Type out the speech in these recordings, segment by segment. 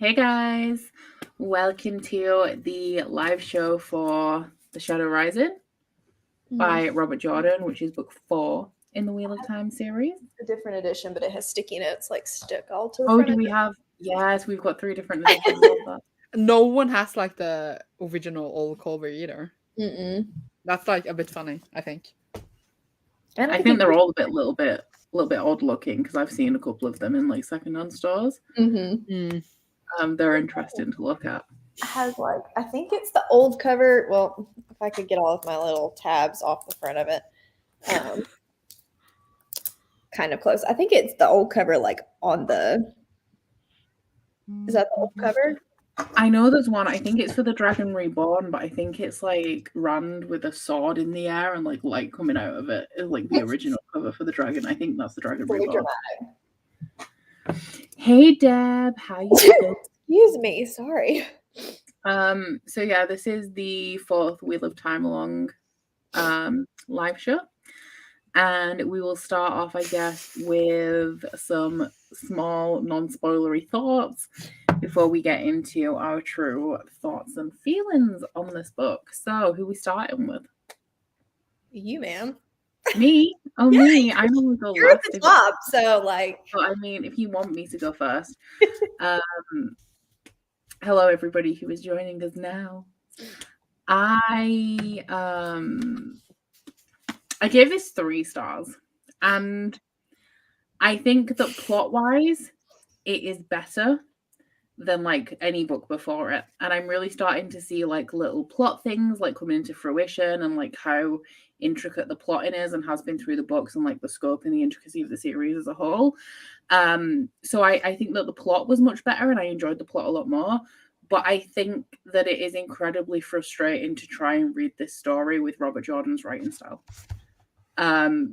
Hey guys, welcome to the live show for The Shadow Rising by Robert Jordan, which is book 4 in the Wheel of Time series. A different edition, but it has sticky notes like stuck all to the Oh, front. do we have? Yes, we've got 3 different editions of that. No one has like the original old cover either. That's like a bit funny, I think. I think they're all a little bit odd looking because I've seen a couple of them in like secondhand stores. They're interesting to look at. It has I think it's the old cover. Well, if I could get all of my little tabs off the front of it, kind of close. I think it's the old cover, like on the. Is that the old cover? I know there's one. I think it's for the Dragon Reborn, but I think it's like Rand with a sword in the air and like light coming out of it. It's like the original cover for the dragon. I think that's the Dragon Reborn. Hey Deb, how you doing? Excuse me, sorry. So yeah, this is the 4th Wheel of Time Along live show. And we will start off, I guess, with some small non-spoilery thoughts before we get into our true thoughts and feelings on this book. So, who are we starting with? You, ma'am. Me? Oh, me. I normally go You're last. at the top, so like. Well, I mean, if you want me to go first. Hello, everybody who is joining us now. I gave this 3 stars, and I think that plot-wise, it is better than like any book before it. And I'm really starting to see like little plot things like coming into fruition and like how intricate the plotting is and has been through the books and like the scope and the intricacy of the series as a whole. So I think that the plot was much better and I enjoyed the plot a lot more. But I think that it is incredibly frustrating to try and read this story with Robert Jordan's writing style.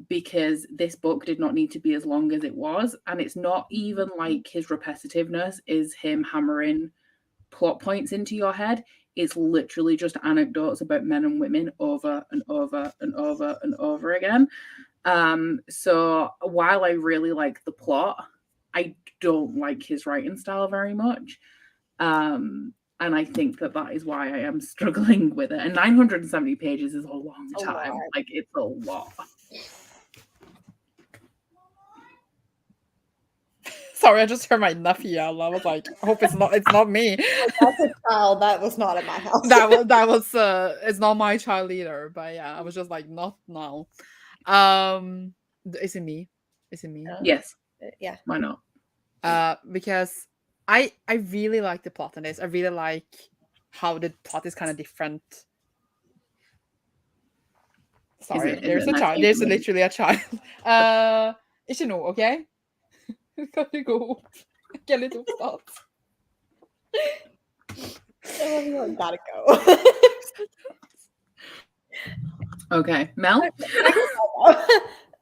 Because this book did not need to be as long as it was, and it's not even like his repetitiveness is him hammering plot points into your head. It's literally just anecdotes about men and women over and over and over and over again. So while I really like the plot, I don't like his writing style very much. And I think that is why I am struggling with it. And 970 pages is a long time. Like, it's a lot. Sorry, I just heard my nephew yell. I was like, I hope it's not me. That's a child. That was not in my house. that was it's not my child either. But yeah, I was just like, not now. Is it me? Yes. Yeah. Why not? Because I really like the plot in this. I really like how the plot is kind of different. Sorry, there's a child. There's literally a child. Ikke nå, okay? Kan du gå? Get a little start. Gotta go. Okay, Mel?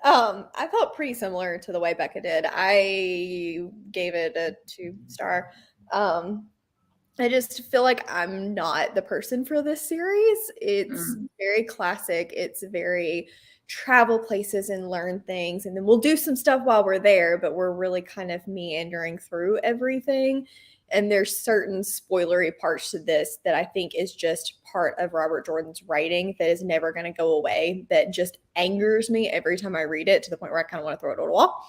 I felt pretty similar to the way Becca did. I gave it a 2-star. I just feel like I'm not the person for this series. It's very classic. It's very travel places and learn things. And then we'll do some stuff while we're there, but we're really kind of meandering through everything. And there's certain spoilery parts to this that I think is just part of Robert Jordan's writing that is never going to go away, that just angers me every time I read it to the point where I kind of want to throw it on the wall,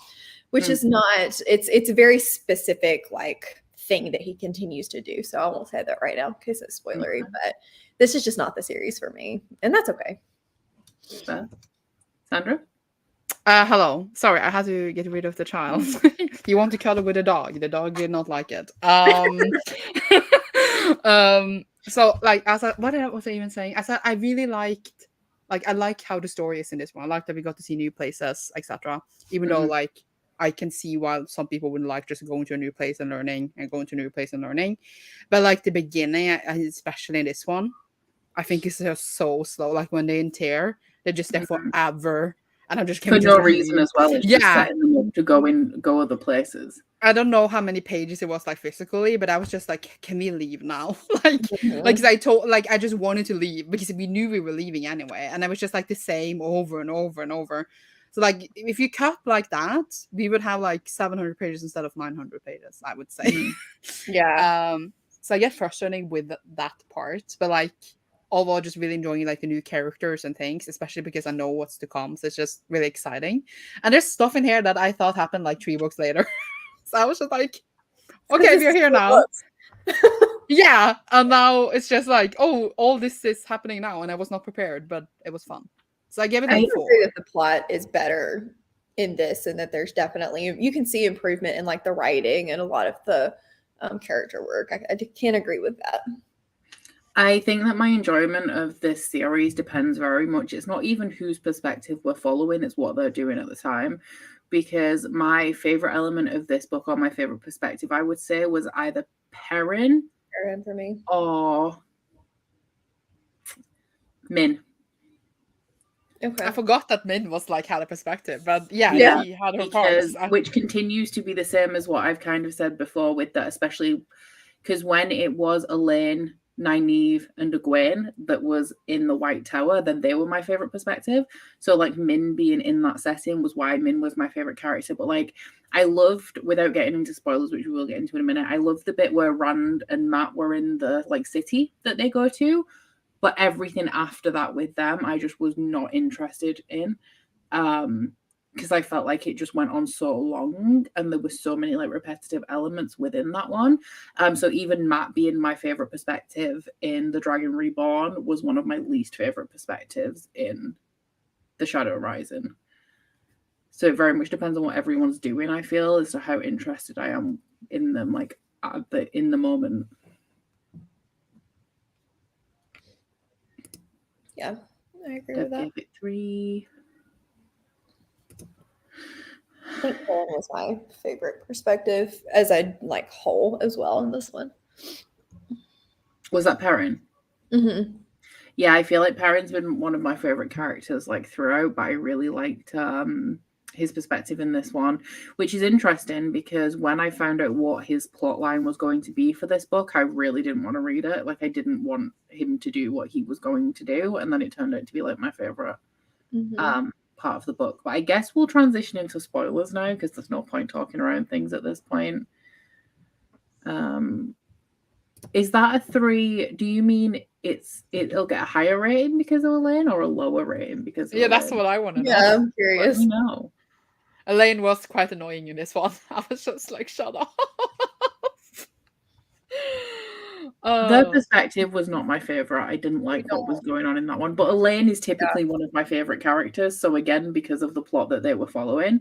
which is not, it's a very specific like thing that he continues to do. So I won't say that right now because it's spoilery, but this is just not the series for me. And that's okay. Sandra? Hello. Sorry, I had to get rid of the child. You want to cuddle with a dog. The dog did not like it. So like what was I even saying? I said I really liked I like how the story is in this one. I like that we got to see new places, etc. Even though like I can see why some people wouldn't like just going to a new place and learning and going to a new place and learning. But like the beginning, especially in this one, I think it's just so slow. Like when they enter, they're just there forever. And I'm just for no reason as well. It's just setting them up to go other places. I don't know how many pages it was like physically, but I was just like, can we leave now? Like I just wanted to leave because we knew we were leaving anyway. And I was just like the same over and over and over. So like if you cut like that, we would have like 700 pages instead of 900 pages, I would say. Yeah. So I get frustrating with that part, but like overall just really enjoying like the new characters and things, especially because I know what's to come. So it's just really exciting. And there's stuff in here that I thought happened like 3 books later. So I was just like, okay, we're here now. Yeah. And now it's just like, oh, all this is happening now. And I was not prepared, but it was fun. So I gave it I a agree 4. that the plot is better in this, and that there's definitely, you can see improvement in like the writing and a lot of the character work. I can't agree with that. I think that my enjoyment of this series depends very much. It's not even whose perspective we're following, it's what they're doing at the time. Because my favorite element of this book, or my favorite perspective, I would say, was either Perrin For me, or Min. okay. I forgot that Min was like had a perspective, but yeah, he had her because parts. which continues to be the same as what I've kind of said before with that, especially because when it was Elaine, Nynaeve, and Egwene that was in the White Tower, then they were my favorite perspective. So like Min being in that setting was why Min was my favorite character. But like I loved, without getting into spoilers, which we will get into in a minute, I loved the bit where Rand and Matt were in the like city that they go to. But everything after that with them, I just was not interested in. Because I felt like it just went on so long and there were so many like repetitive elements within that one. So even Matt being my favorite perspective in The Dragon Reborn was one of my least favorite perspectives in The Shadow Rising. So it very much depends on what everyone's doing, I feel, as to how interested I am in them, like in the moment. Yeah, I agree with that. Gave it 3. I think Perrin was my favorite perspective, as I like whole as well in this one. Was that Perrin? Mm-hmm. Yeah, I feel like Perrin's been one of my favorite characters like throughout, but I really liked his perspective in this one, which is interesting because when I found out what his plot line was going to be for this book, I really didn't want to read it. Like I didn't want him to do what he was going to do, and then it turned out to be like my favorite part of the book. But I guess we'll transition into spoilers now because there's no point talking around things at this point. Is that a 3? Do you mean it'll get a higher rating because of Elaine or a lower rating because of Elaine? That's what I want to know. Yeah, I'm curious. Let me know. Elaine was quite annoying in this one. I was just like, shut up. The perspective was not my favorite. I didn't like what was going on in that one. But Elaine is typically one of my favorite characters. So again, because of the plot that they were following,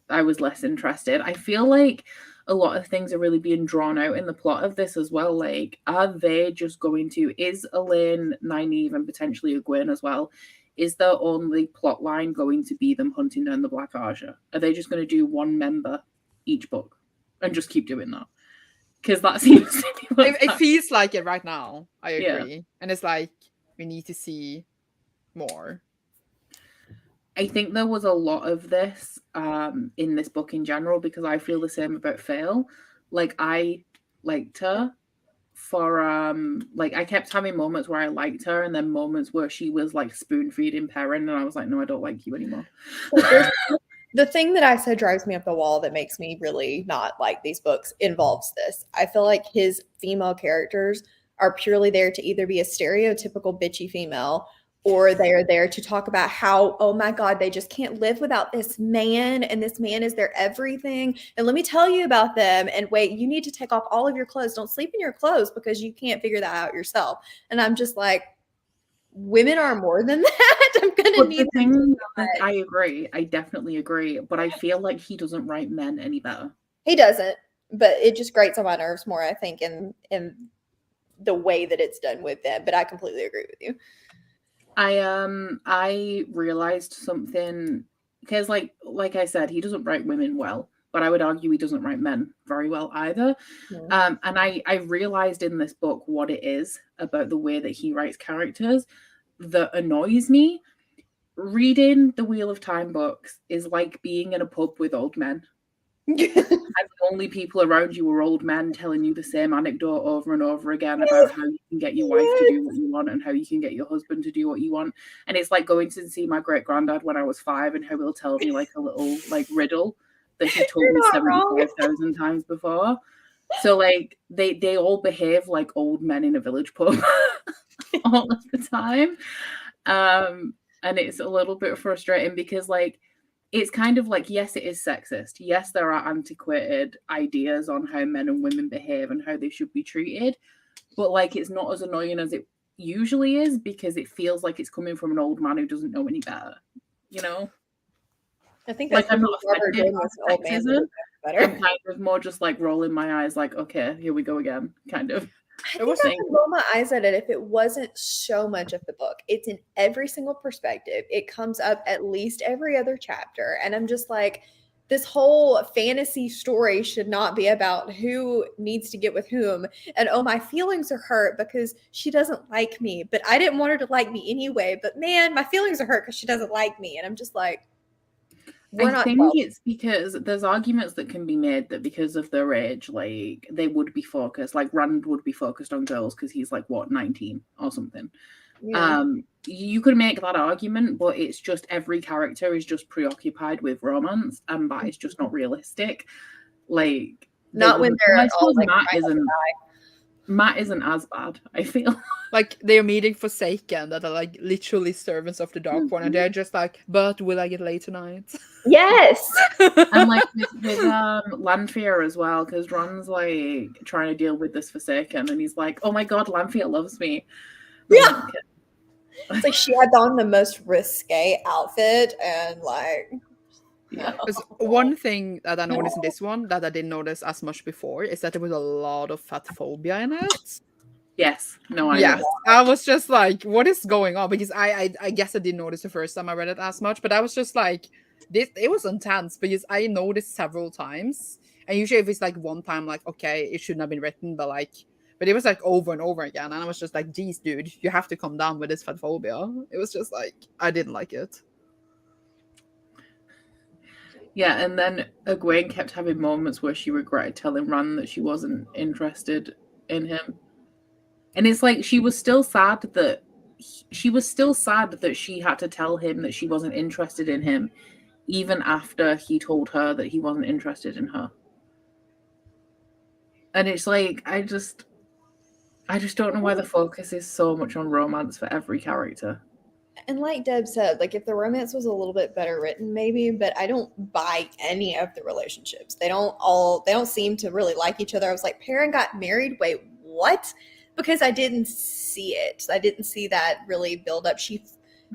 I was less interested. I feel like a lot of things are really being drawn out in the plot of this as well. Like, are they just going to, is Elaine, Nynaeve, and potentially Egwene as well, is their only plot line going to be them hunting down the Black Archer? Are they just going to do one member each book and just keep doing that? Because that seems to be it feels like it right now. I agree. Yeah. And it's like, we need to see more. I think there was a lot of this in this book in general, because I feel the same about Fail. Like, I liked her for like I kept having moments where I liked her and then moments where she was like spoon feeding Perrin and I was like, no, I don't like you anymore. The thing that I said drives me up the wall that makes me really not like these books involves this. I feel like his female characters are purely there to either be a stereotypical bitchy female, or they are there to talk about how, oh my God, they just can't live without this man, and this man is their everything. And let me tell you about them. And wait, you need to take off all of your clothes. Don't sleep in your clothes because you can't figure that out yourself. And I'm just like, women are more than that. I'm gonna need them. I agree. I definitely agree. But I feel like he doesn't write men any better. He doesn't, but it just grates on my nerves more, I think, in the way that it's done with them. But I completely agree with you. I realized something, because like I said, he doesn't write women well, but I would argue he doesn't write men very well either. And I realized in this book what it is about the way that he writes characters that annoys me. Reading the Wheel of Time books is like being in a pub with old men. And the only people around you are old men telling you the same anecdote over and over again about how you can get your wife to do what you want and how you can get your husband to do what you want. And it's like going to see my great granddad when I was 5 and how he'll tell me like a little like riddle that he told me 75,000 times before. So like they all behave like old men in a village pub all of the time. And it's a little bit frustrating because like it's kind of like, yes, it is sexist. Yes, there are antiquated ideas on how men and women behave and how they should be treated. But like it's not as annoying as it usually is because it feels like it's coming from an old man who doesn't know any better. You know? I think Like that's I'm not offended by better. I'm kind of more just like rolling my eyes like, okay, here we go again, kind of. I think I could roll my eyes at it if it wasn't so much of the book. It's in every single perspective. It comes up at least every other chapter. And I'm just like, this whole fantasy story should not be about who needs to get with whom. And oh, my feelings are hurt because she doesn't like me. But I didn't want her to like me anyway. But man, my feelings are hurt because she doesn't like me. And I'm just like, I think it's because there's arguments that can be made that because of their age, like they would be focused, like Rand would be focused on girls because he's like what 19 or something. Yeah. You could make that argument, but it's just every character is just preoccupied with romance, and that is just not realistic. Like not when they're all like Matt isn't as bad, I feel. Like they're meeting Forsaken that are like literally servants of the Darkborn, and they're just like, but will I get laid tonight? Yes. And like with Lanfear as well, because Ron's like trying to deal with this Forsaken, and he's like, oh my god, Lanfear loves me. Yeah. It's like she had on the most risque outfit and like yeah. One thing that I noticed in this one that I didn't notice as much before is that there was a lot of fat phobia in it. Yes. No, I was just like, what is going on? Because I guess I didn't notice the first time I read it as much, but I was just like, it was intense because I noticed several times. And usually if it's like one time, like, okay, it shouldn't have been written, but it was like over and over again. And I was just like, geez, dude, you have to come down with this fat phobia. It was just like, I didn't like it. Yeah, and then Egwene kept having moments where she regretted telling Rand that she wasn't interested in him. And it's like she was still sad that she had to tell him that she wasn't interested in him, even after he told her that he wasn't interested in her. And it's like I just don't know why the focus is so much on romance for every character. And like Deb said, like if the romance was a little bit better written, maybe, but I don't buy any of the relationships. They don't seem to really like each other. I was like, Perrin got married. Wait, what? Because I didn't see it. I didn't see that really build up. She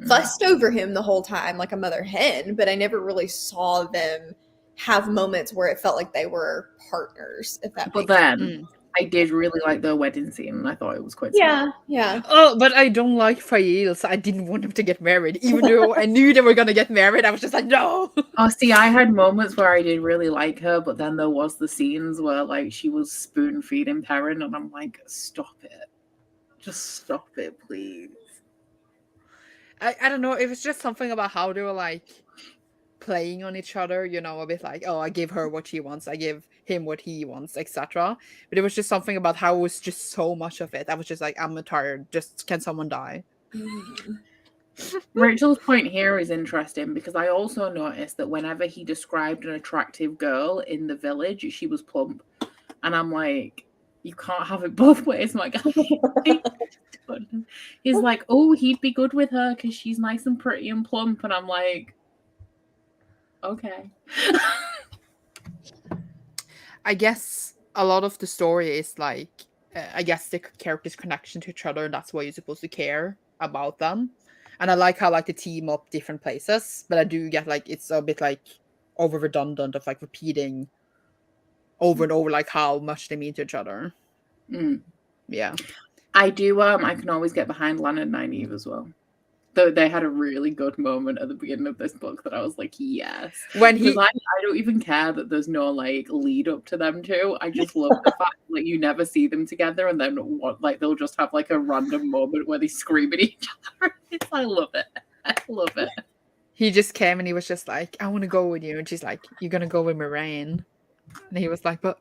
fussed over him the whole time like a mother hen, but I never really saw them have moments where it felt like they were partners. If that. But then I did really like the wedding scene, and I thought it was quite smart. Yeah. Oh, but I don't like Aiel, so I didn't want them to get married. Even though I knew they were going to get married, I was just like, no. Oh, see, I had moments where I did really like her, but then there was the scenes where like she was spoon feeding Perrin, and I'm like, stop it. Just stop it, please. I don't know. It was just something about how they were like playing on each other, you know, a bit like, oh, I give her what she wants, I give him what he wants, etc. But it was just something about how it was just so much of it. I was just like, I'm tired. Just can someone die? Rachel's point here is interesting because I also noticed that whenever he described an attractive girl in the village, she was plump. And I'm like, you can't have it both ways, my guy. He's like, oh, he'd be good with her because she's nice and pretty and plump. And I'm like, okay. I guess a lot of the story is like, I guess the characters' connection to each other, and that's why you're supposed to care about them. And I like how like they team up different places, but I do get like it's a bit like over redundant of like repeating over and over like how much they mean to each other. Yeah, I do. I can always get behind Lan and Nynaeve as well. Though they had a really good moment at the beginning of this book that I was like, yes. When I don't even care that there's no like lead up to them two. I just love the fact that like, you never see them together, and then like they'll just have like a random moment where they scream at each other. I love it. I love it. He just came and he was just like, I want to go with you, and she's like, you're gonna go with Moraine. And he was like, but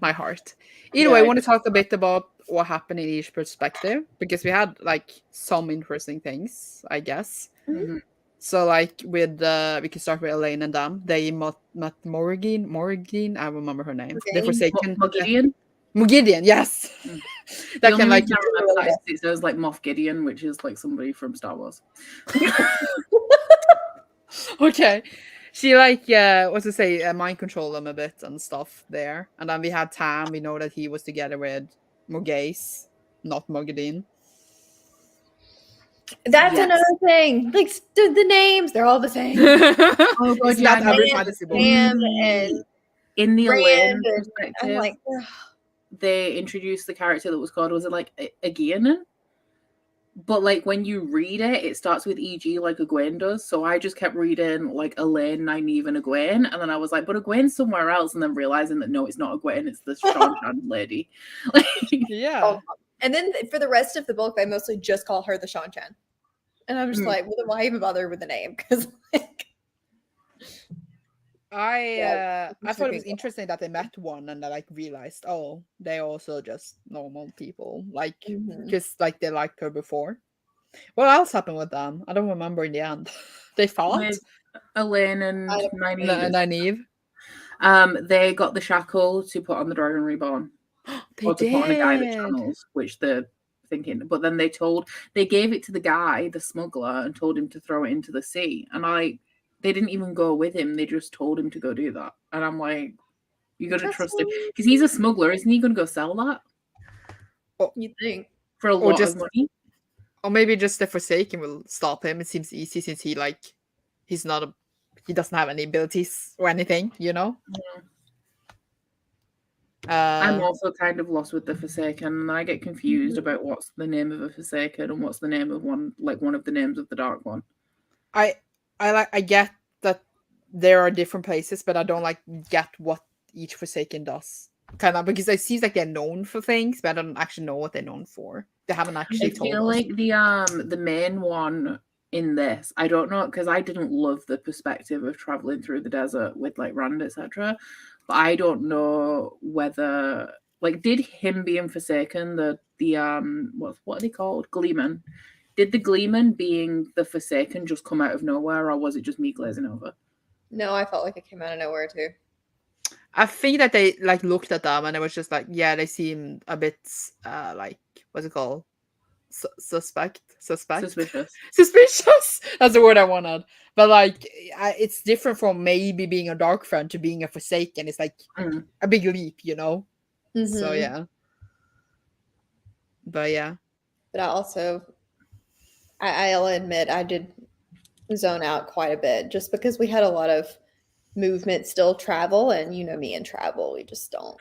my heart. Either way, I want to talk a bit about what happened in each perspective, because we had like some interesting things, I guess. Mhm. So like with we can start with Elaine and Dan. They met Morgan, I remember her name. The Forsaken. Gideon, yes. That can like remember that it says like Moff Gideon, which is like somebody from Star Wars. Okay. She like what's to say, mind control them a bit and stuff there. And then we had Tam. We know that he was together with Morghese, not Mogadine. That's another thing. Like the names, they're all the same. Oh god, yeah, not every fantasy book. And in the Elaine perspective, I'm like, they introduced the character that was called, was it like Aegean? But like when you read it, it starts with EG like Egwene does. So I just kept reading like Elaine, Nynaeve, and Egwene, and then I was like, but Egwene's somewhere else, and then realizing that no, it's not Egwene, it's the Seanchan lady. Yeah. Oh. And then for the rest of the book, they mostly just call her the Seanchan. And I'm just like, well, then why even bother with the name? Because like, I thought it was interesting that they met one and they like realized, oh, they also just normal people, like just like they liked her before. What else happened with them? I don't remember in the end. They fought with Elaine and Nynaeve. They got the shackle to put on the Dragon Reborn. They did. Put on a guy that channels, which they're thinking. But then they gave it to the guy, the smuggler, and told him to throw it into the sea. And they didn't even go with him. They just told him to go do that. And I'm like, you got to trust him. Because he's a smuggler. Isn't he going to go sell that? You think? For a lot of money? Or maybe just the Forsaken will stop him. It seems easy since he doesn't have any abilities or anything, you know? Yeah. I'm also kind of lost with the Forsaken, and I get confused about what's the name of a Forsaken and what's the name of one of the names of the Dark One. I get that there are different places, but I don't get what each Forsaken does. Kind of, because it seems like they're known for things, but I don't actually know what they're known for. They haven't actually told us. I feel like the main one in this, I don't know, because I didn't love the perspective of traveling through the desert with like Rand, etc. But I don't know whether did him being Forsaken, the what are they called? Gleeman. Did the Gleeman being the Forsaken just come out of nowhere, or was it just me glazing over? No, I felt like it came out of nowhere too. I think that they looked at them and it was just like, yeah, they seem a bit what's it called? Suspicious. That's the word I wanted. But it's different from maybe being a dark friend to being a Forsaken. It's like a big leap, you know. So yeah. But yeah. But I'll admit I did zone out quite a bit just because we had a lot of movement, still travel, and you know me and travel, we don't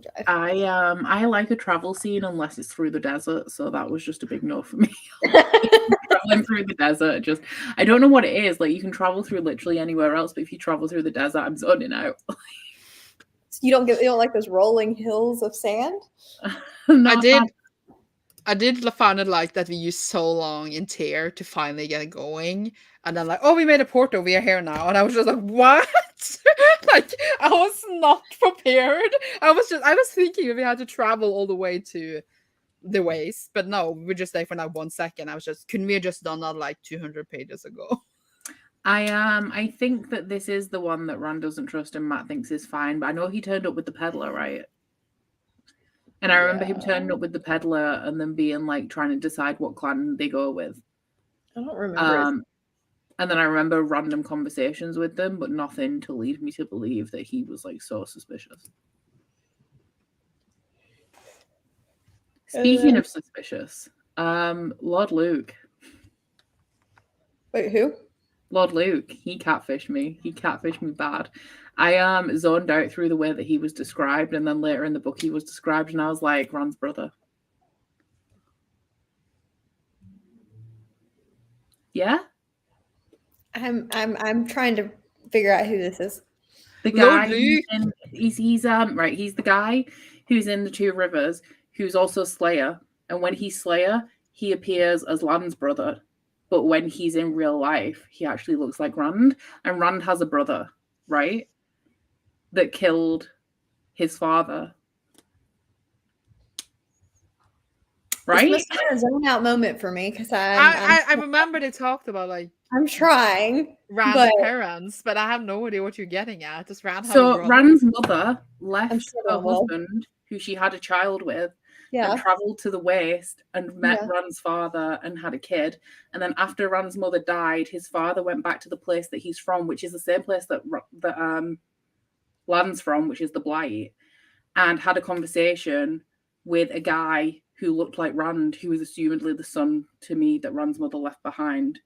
drive. I like a travel scene unless it's through the desert, so that was just a big no for me. Traveling through the desert, I don't know what it is. Like, you can travel through literally anywhere else, but if you travel through the desert, I'm zoning out. You don't like those rolling hills of sand? I did find it like that we used so long in Tyr to finally get it going, and then oh, we made a portal, we are here now, and I was just like, what? I was not prepared. I was thinking we had to travel all the way to the waste, but no, we're just there for 1 second. Couldn't we have just done that 200 pages ago? I think that this is the one that Rand doesn't trust and Matt thinks is fine, but I know he turned up with the peddler, right? And I remember him turning up with the peddler and then being trying to decide what clan they go with. I don't remember. And then I remember random conversations with them, but nothing to lead me to believe that he was so suspicious. Speaking of suspicious, Lord Luke. Wait, who? Lord Luke. He catfished me. He catfished me bad. I zoned out through the way that he was described, and then later in the book he was described, and I was like, Rand's brother. Yeah? I'm trying to figure out who this is. The guy he's the guy who's in the Two Rivers, who's also Slayer, and when he's Slayer, he appears as Land's brother, but when he's in real life, he actually looks like Rand, and Rand has a brother, right? that killed his father. Right? This must have been a zone out moment for me because I remember they talked about like I'm trying Rand's parents, but I have no idea what you're getting at. Does Rand have a So brother? Rand's mother left sure her they will. husband, who she had a child with, Yeah. and travelled to the Waste and met Yeah. Rand's father and had a kid. And then after Rand's mother died, his father went back to the place that he's from, which is the same place that Lan's from, which is the Blight, and had a conversation with a guy who looked like Rand, who was assumedly the son to me that Rand's mother left behind.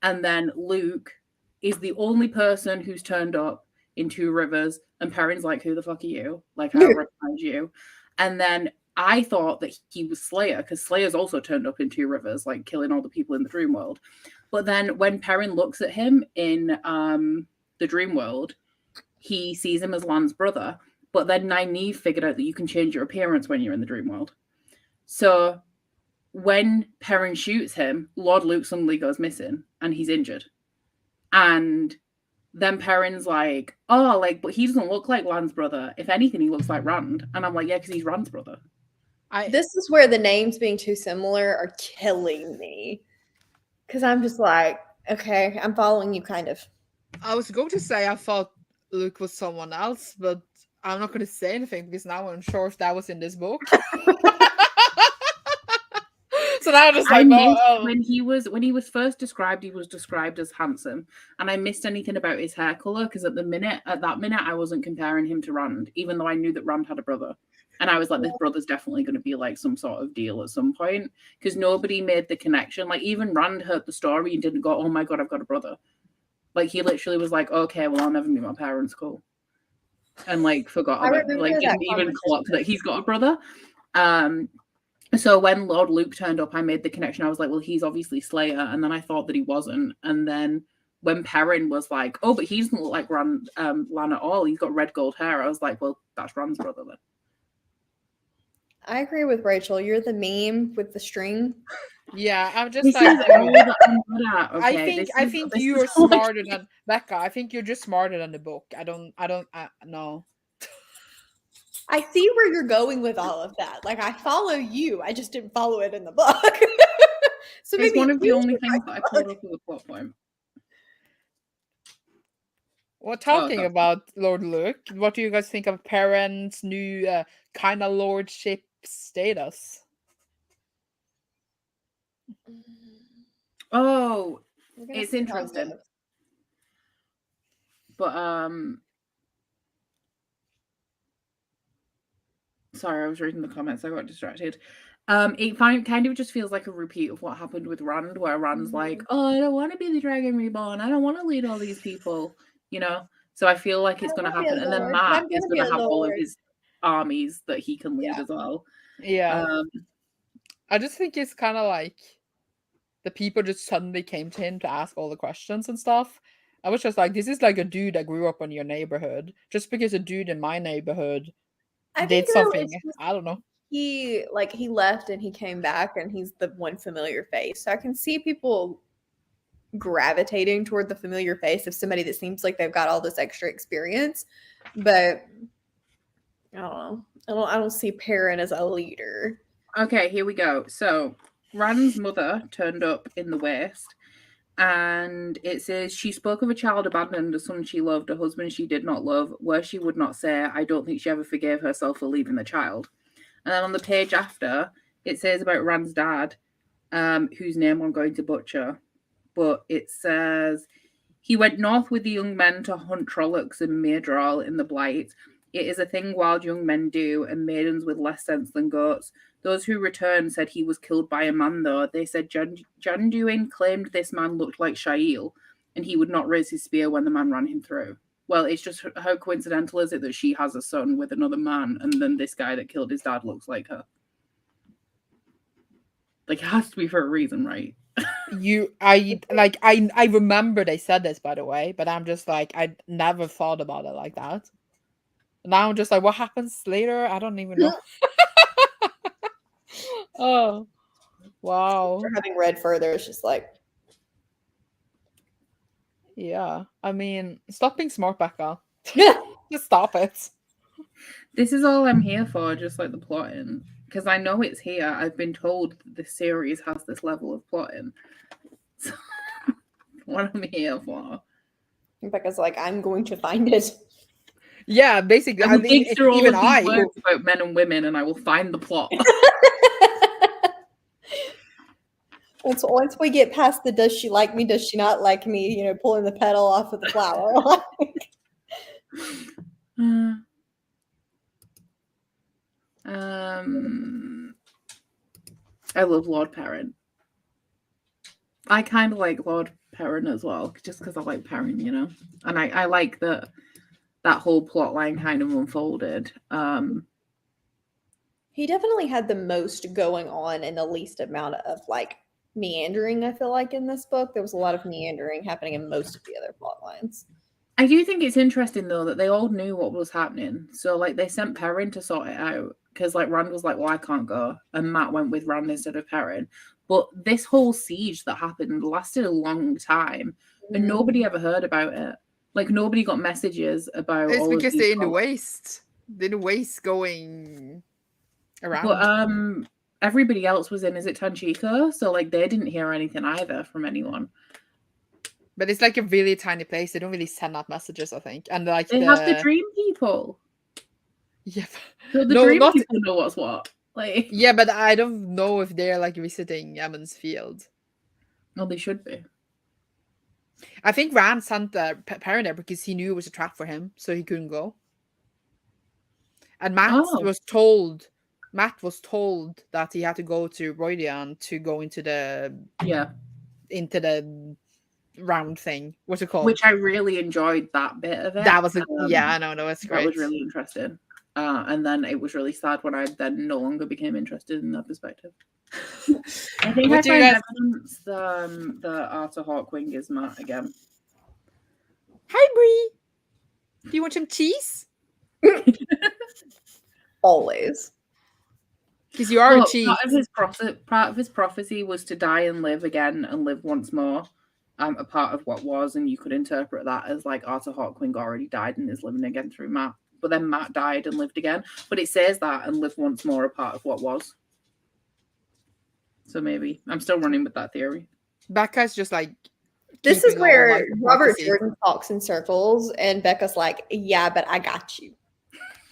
And then Luke is the only person who's turned up in Two Rivers, and Perrin's like, who the fuck are you? Like, I don't recognize you. And then I thought that he was Slayer, because Slayer's also turned up in Two Rivers, like killing all the people in the dream world. But then when Perrin looks at him in the dream world, he sees him as Lan's brother. But then Nynaeve figured out that you can change your appearance when you're in the dream world. So when Perrin shoots him, Lord Luke suddenly goes missing and he's injured. And then Perrin's like, oh, like, but he doesn't look like Lan's brother. If anything, he looks like Rand. And I'm like, yeah, because he's Rand's brother. This is where the names being too similar are killing me. Because I'm just like, okay, I'm following you kind of. I was going to say I thought Luke was someone else, but I'm not going to say anything because now I'm sure if that was in this book. So now I'm just like, when he was first described, he was described as handsome, and I missed anything about his hair color because at that minute, I wasn't comparing him to Rand, even though I knew that Rand had a brother, and I was like, this brother's definitely going to be like some sort of deal at some point because nobody made the connection. Like even Rand heard the story and didn't go, oh my god, I've got a brother. Like he literally was like, okay, well I'll never meet my parents, cool, and like forgot about it. Like didn't even clock that he's got a brother. So when Lord Luke turned up, I made the connection. I was like, well, he's obviously Slayer. And then I thought that he wasn't. And then when Perrin was like, oh, but he doesn't look like Lan at all. He's got red gold hair. I was like, well, that's Rand's brother then. I agree with Rachel. You're the meme with the string. Yeah, I'm just like, I think you're smarter than Becca. I think you're just smarter than the book. I don't know. I see where you're going with all of that. Like I follow you. I just didn't follow it in the book. So it's one of the only things that I pulled up with a plot point. Well, talking about Lord Luke, what do you guys think of Perrin's new kind of lordship status? Oh, it's interesting. But sorry, I was reading the comments. I got distracted. It kind of just feels like a repeat of what happened with Rand, where Rand's like, oh, I don't want to be the Dragon Reborn. I don't want to lead all these people, you know? So I feel like it's going to happen. And then Matt is going to have all of his armies that he can lead as well. Yeah. I just think it's kind of like the people just suddenly came to him to ask all the questions and stuff. I was just like, this is like a dude that grew up in your neighborhood. Just because a dude in my neighborhood did something, I don't know. He left and he came back and he's the one familiar face. So I can see people gravitating toward the familiar face of somebody that seems like they've got all this extra experience. But I don't know. I don't see Perrin as a leader. Okay, here we go. So Rand's mother turned up in the Waste, and it says she spoke of a child abandoned, a son she loved, a husband she did not love, where she would not say, I don't think she ever forgave herself for leaving the child. And then on the page after, it says about Rand's dad, whose name I'm going to butcher, but it says, he went north with the young men to hunt Trollocs and Maedral in the Blight. It is a thing wild young men do, and maidens with less sense than goats. Those who returned said he was killed by a man, though. They said Janduin claimed this man looked like Aiel, and he would not raise his spear when the man ran him through. Well, it's just how coincidental is it that she has a son with another man, and then this guy that killed his dad looks like her? Like, it has to be for a reason, right? I remember they said this, by the way, but I'm just like, I never thought about it like that. Now I'm just like, what happens later? I don't even know. Oh, wow. After having read further, it's just like, yeah. I mean, stop being smart, Becca. Just stop it. This is all I'm here for, just like the plotting. Because I know it's here. I've been told the series has this level of plotting. So, what I'm here for. Becca's like, I'm going to find it. Yeah, basically. I will dig through all even of these words about men and women, and I will find the plot. Once we get past the does she like me, does she not like me, pulling the petal off of the flower. I love Lord Perrin. I kind of like Lord Perrin as well, just because I like Perrin, and I like that whole plot line kind of unfolded. He definitely had the most going on and the least amount of meandering. I feel like in this book there was a lot of meandering happening in most of the other plot lines. I do think it's interesting though that they all knew what was happening, so they sent Perrin to sort it out, because Rand was like, well, I can't go, and Matt went with Rand instead of Perrin. But this whole siege that happened lasted a long time, and nobody ever heard about it. Nobody got messages about. It's because they're in the waste. They're in the waste going around. But everybody else was in. Is it Tanchico? So they didn't hear anything either from anyone. But it's a really tiny place. They don't really send out messages, I think. And they have the dream people. Yeah. So the dream people know what's what. Yeah, but I don't know if they're visiting Emond's Field. Well, they should be. I think Rand sent Perrin there because he knew it was a trap for him, so he couldn't go. And Matt was told that he had to go to Rhuidean to go into the round thing. What's it called? Which I really enjoyed that bit of it. That was I know, no, it's great. That was really interesting. And then it was really sad when I then no longer became interested in that perspective. I think I found evidence the Arthur Hawkwing is Matt again. Hi, Bree. Do you want some cheese? Always. Because you are a cheese. Part of his prophecy was to die and live again and live once more. A part of what was, and you could interpret that as Arthur Hawkwing already died and is living again through Matt. But then Matt died and lived again. But it says that and lived once more a part of what was. So maybe. I'm still running with that theory. Becca's just this is where Robert Jordan talks in circles, and Becca's like, yeah, but I got you.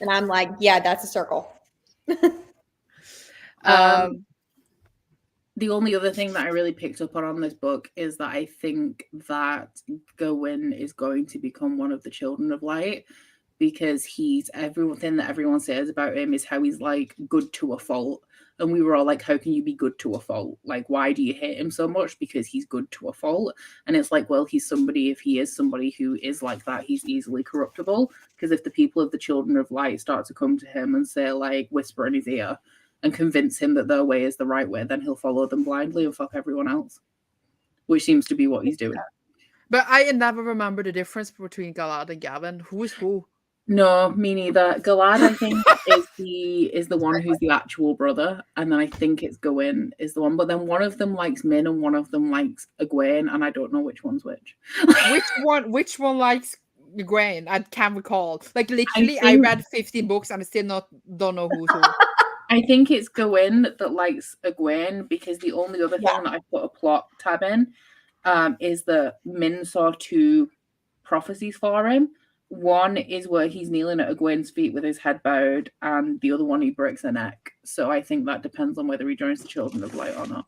And I'm like, yeah, that's a circle. The only other thing that I really picked up on this book is that I think that Gawain is going to become one of the Children of Light, because everything that everyone says about him is how he's good to a fault. And we were all like, how can you be good to a fault? Why do you hate him so much? Because he's good to a fault. And it's well, if he is somebody who is like that, he's easily corruptible. Because if the people of the Children of Light start to come to him and say, whisper in his ear and convince him that their way is the right way, then he'll follow them blindly and fuck everyone else. Which seems to be what he's doing. But I never remember the difference between Galad and Gavin. Who is who? No, me neither. Galad, I think, is the one who's the actual brother, and then I think it's Gawain is the one. But then one of them likes Min, and one of them likes Egwene, and I don't know which one's which. Which one likes Egwene? I can't recall. Literally, I read 15 books, and I still don't know who's who. I think it's Gawain that likes Egwene, because the only other thing that I put a plot tab in is that Min saw 2 prophecies for him. One is where he's kneeling at Egwene's feet with his head bowed, and the other one he breaks her neck. So I think that depends on whether he joins the Children of Light or not.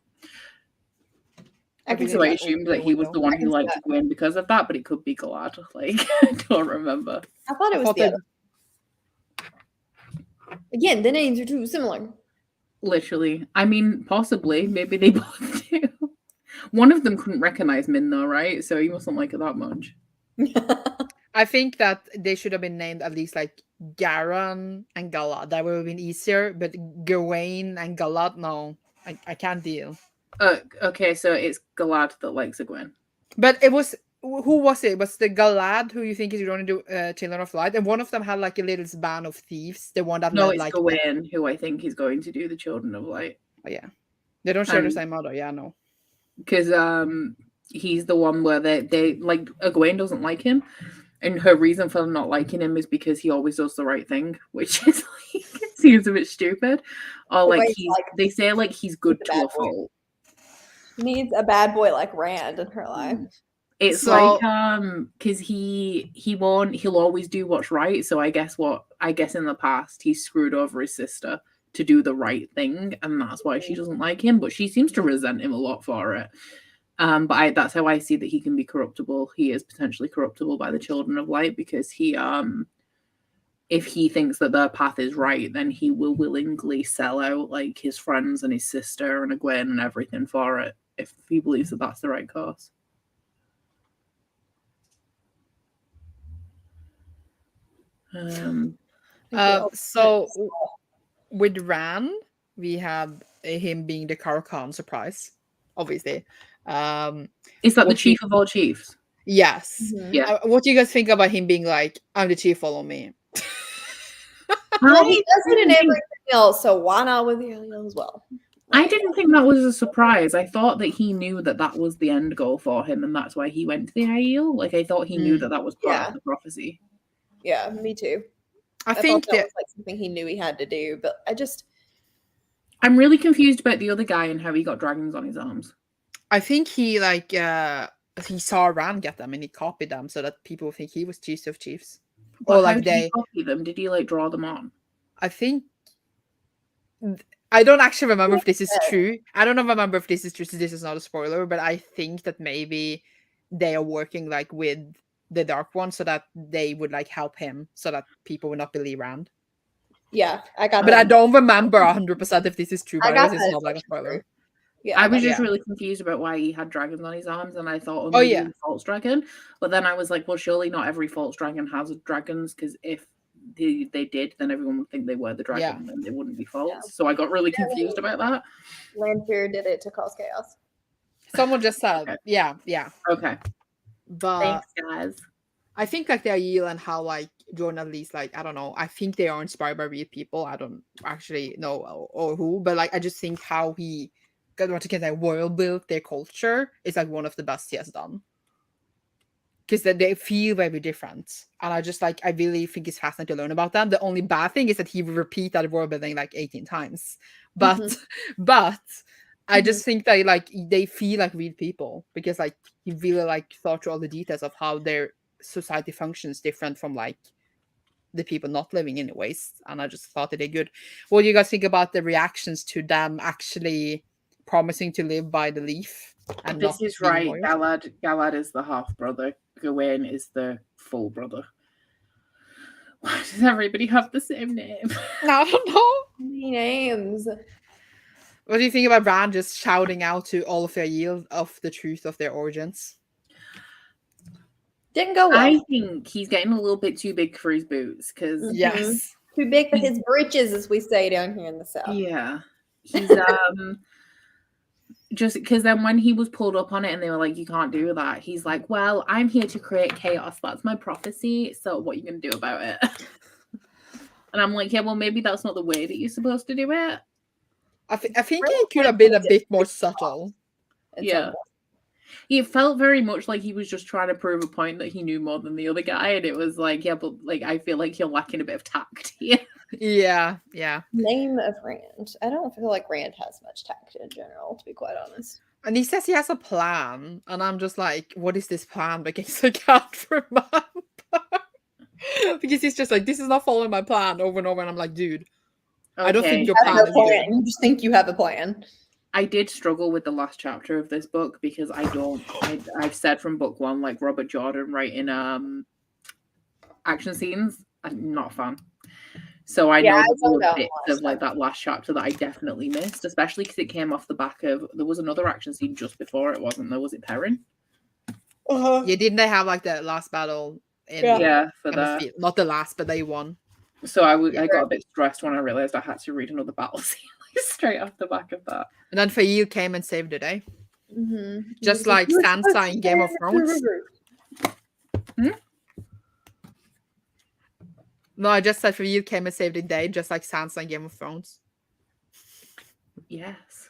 I assumed that he was the one who liked Egwene because of that, but it could be Galad. I don't remember. I thought it was the other. Again, the names are too similar. Literally. I mean, possibly. Maybe they both do. One of them couldn't recognize Min, though, right? So he mustn't like it that much. I think that they should have been named at least Garan and Galad. That would have been easier. But Gawain and Galad, no. I can't deal. Okay, so it's Galad that likes Egwene. But it was... Who was it? Was the Galad who you think is going to do Children of Light? And one of them had a little band of thieves. The one that it's Gawain who I think is going to do the Children of Light. Oh yeah, they don't share the same mother. Yeah, no. Because he's the one where they Egwene doesn't like him, And her reason for not liking him is because he always does the right thing, which is like seems a bit stupid. Or like they say like he's good to a fault. She needs a bad boy like Rand in her life. It's like because he'll always do what's right. So I guess in the past he screwed over his sister to do the right thing, and that's why she doesn't like him. But she seems to resent him a lot for it. But that's how I see that he can be corruptible. He is potentially corruptible by the Children of Light because if he thinks that their path is right, then he will willingly sell out like his friends and his sister and Egwene and everything for it if he believes that that's the right course. So with Rand, we have him being the Karakan surprise, obviously. Is that the chief of all chiefs? Yes. Mhm. Yeah. What do you guys think about him being like, I'm the chief, follow me? Well, he does it in everything else, so why not with Aiel as well? I didn't think that was a surprise. I thought that he knew that that was the end goal for him, and that's why he went to the Aiel. Like, I thought he knew that was part of the prophecy. Yeah, me too. I think that was like something he knew he had to do, but I'm really confused about the other guy and how he got dragons on his arms. I think he like he saw Rand get them and he copied them so that people think he was chief of chiefs. But or like did he copy them? Did he like draw them on? I think I don't actually remember if this is true. I don't remember if this is true, so this is not a spoiler, but I think that maybe they are working like with the Dark One so that they would like help him so that people would not believe Rand. Yeah, I got but that. I don't remember 100% if this is true, but I guess it's not like a spoiler. Yeah, I was just really confused about why he had dragons on his arms, and I thought, oh yeah, false dragon. But then I was like, well, surely not every false dragon has dragons, because if they did, then everyone would think they were the dragon, and they wouldn't be false. Yeah. So I got really confused about that. Lanfear did it to cause chaos. Someone just said, yeah. Okay. But thanks, guys. I think like the Aiel and how like Jordan at least like I don't know. I think they are inspired by real people. I don't actually know or who, but like I just think how he what you can say world build their culture is like one of the best he has done. Because they feel very different, and I really think it's fascinating to learn about them. The only bad thing is that he will repeat that world building like 18 times, but I just think that like they feel like real people because like he really like thought through all the details of how their society functions different from like the people not living anyways, and I just thought that they're good. What do you guys think about the reactions to them actually promising to live by the leaf? And this is right. Galad is the half brother. Gawain is the full brother. Why does everybody have the same name? I don't know. Names. What do you think about Rand just shouting out to all of their Aiel of the truth of their origins? Didn't go well. I think he's getting a little bit too big for his boots because yes, too big for his britches, as we say down here in the South. Yeah, he's just because then when he was pulled up on it and they were like, you can't do that, he's like, well, I'm here to create chaos. That's my prophecy. So what are you going to do about it? And I'm like, yeah, well, maybe that's not the way that you're supposed to do it. I think he could have been a bit more subtle. Yeah. It felt very much like he was just trying to prove a point that he knew more than the other guy. And it was like, yeah, but like, I feel like you're lacking a bit of tact here. Yeah. Name of Rand. I don't feel like Rand has much tact in general, to be quite honest. And he says he has a plan, and I'm just like, what is this plan? Because I can't remember. Because he's just like, this is not following my plan over and over, and I'm like, dude, I don't think your plan is good. You just think you have a plan. I did struggle with the last chapter of this book because I've said from book one, like Robert Jordan writing action scenes, I'm not a fan. So I know there were bits of like that last chapter that I definitely missed, especially because it came off the back of, there was another action scene just before it, wasn't there? Was it Perrin? Yeah, didn't they have like the last battle? For that. Not the last, but they won. So I got a bit stressed when I realized I had to read another battle scene straight off the back of that. And then Aiel came and saved the day. Just like Sansa in Game of Thrones. No, I just said Aiel came and saved the day, just like Sansa in Game of Thrones. Yes.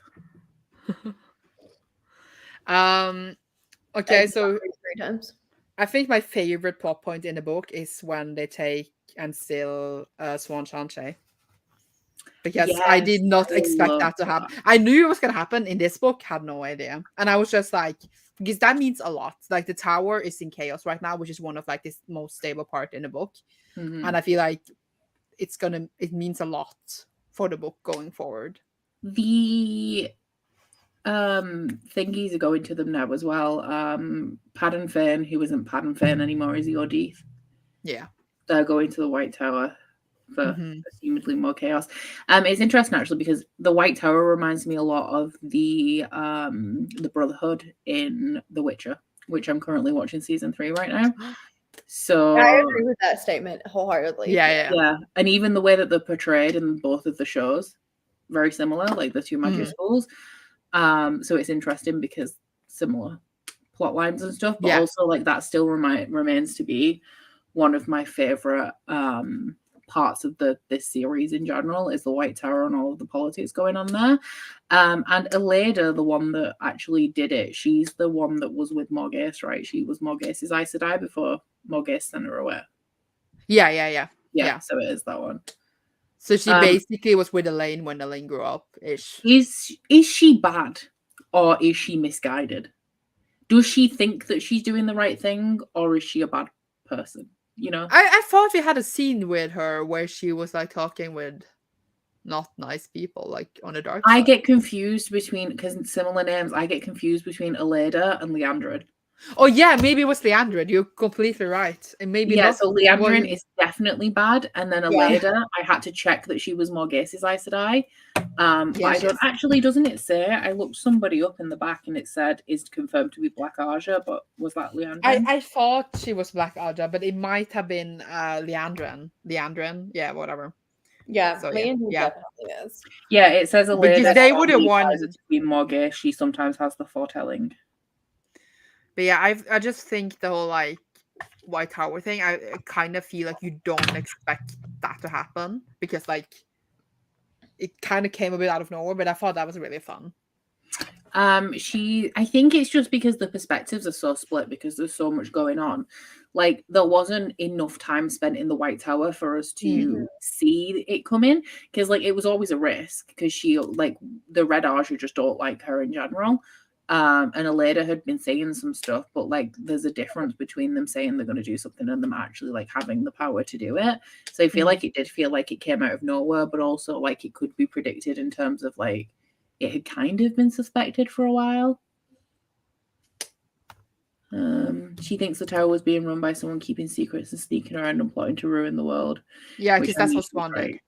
Okay, so 3 times. I think my favorite plot point in the book is when they take and steal Swan Shanche. Because I did not expect that to happen. I knew it was going to happen in this book, had no idea. And I was just like, because that means a lot. Like the tower is in chaos right now, which is one of like this most stable part in the book. Mm-hmm. And I feel like it means a lot for the book going forward. The thingies are going to them now as well. Paddon Fane, who isn't Paddon Fane anymore, is Yordith. Yeah. They're going to the White Tower for Mhm. assumedly more chaos. It's interesting actually because the White Tower reminds me a lot of the Brotherhood in The Witcher, which I'm currently watching season 3 right now. So I agree with that statement wholeheartedly. Yeah. And even the way that they're portrayed in both of the shows, very similar, like the two magic schools. So it's interesting because similar plot lines and stuff, but also like that still remains to be one of my favorite parts of this series in general is the White Tower and all of the politics going on there. And Eleda, the one that actually did it, she's the one that was with Morghese, right? She was Morghese's Aes Sedai before Morghese sent her away. Yeah. So it is that one. So she basically was with Elaine when Elaine grew up ish. Is she bad or is she misguided? Does she think that she's doing the right thing or is she a bad person? You know, I thought we had a scene with her where she was like talking with not nice people, like on the dark side. I get confused between, because similar names, I get confused between Eleda and Leandrin. Oh yeah, maybe it was Leandrin. You're completely right. And maybe not. So Leandrin is definitely bad, and then Eleda, I had to check that she was Morghese's Aes Sedai. But I don't actually. Doesn't it say? I looked somebody up in the back, and it said is confirmed to be Black Aja, but was that Leandrin? I thought she was Black Aja, but it might have been Leandrin. Yeah, whatever. Yeah, so, definitely is. Yeah, it says Eleda. Because they would have wanted to be Morghese. She sometimes has the foretelling. But yeah, I just think the whole like White Tower thing, I kind of feel like you don't expect that to happen because like it kind of came a bit out of nowhere, but I thought that was really fun. I think it's just because the perspectives are so split because there's so much going on. Like there wasn't enough time spent in the White Tower for us to see it coming because like it was always a risk because she like the Red Aja just don't like her in general. And Eleda had been saying some stuff, but like there's a difference between them saying they're going to do something and them actually like having the power to do it. So I feel like it did feel like it came out of nowhere, but also like it could be predicted in terms of like it had kind of been suspected for a while. She thinks the tower was being run by someone keeping secrets and sneaking around and plotting to ruin the world. Yeah, because that's what's wanted.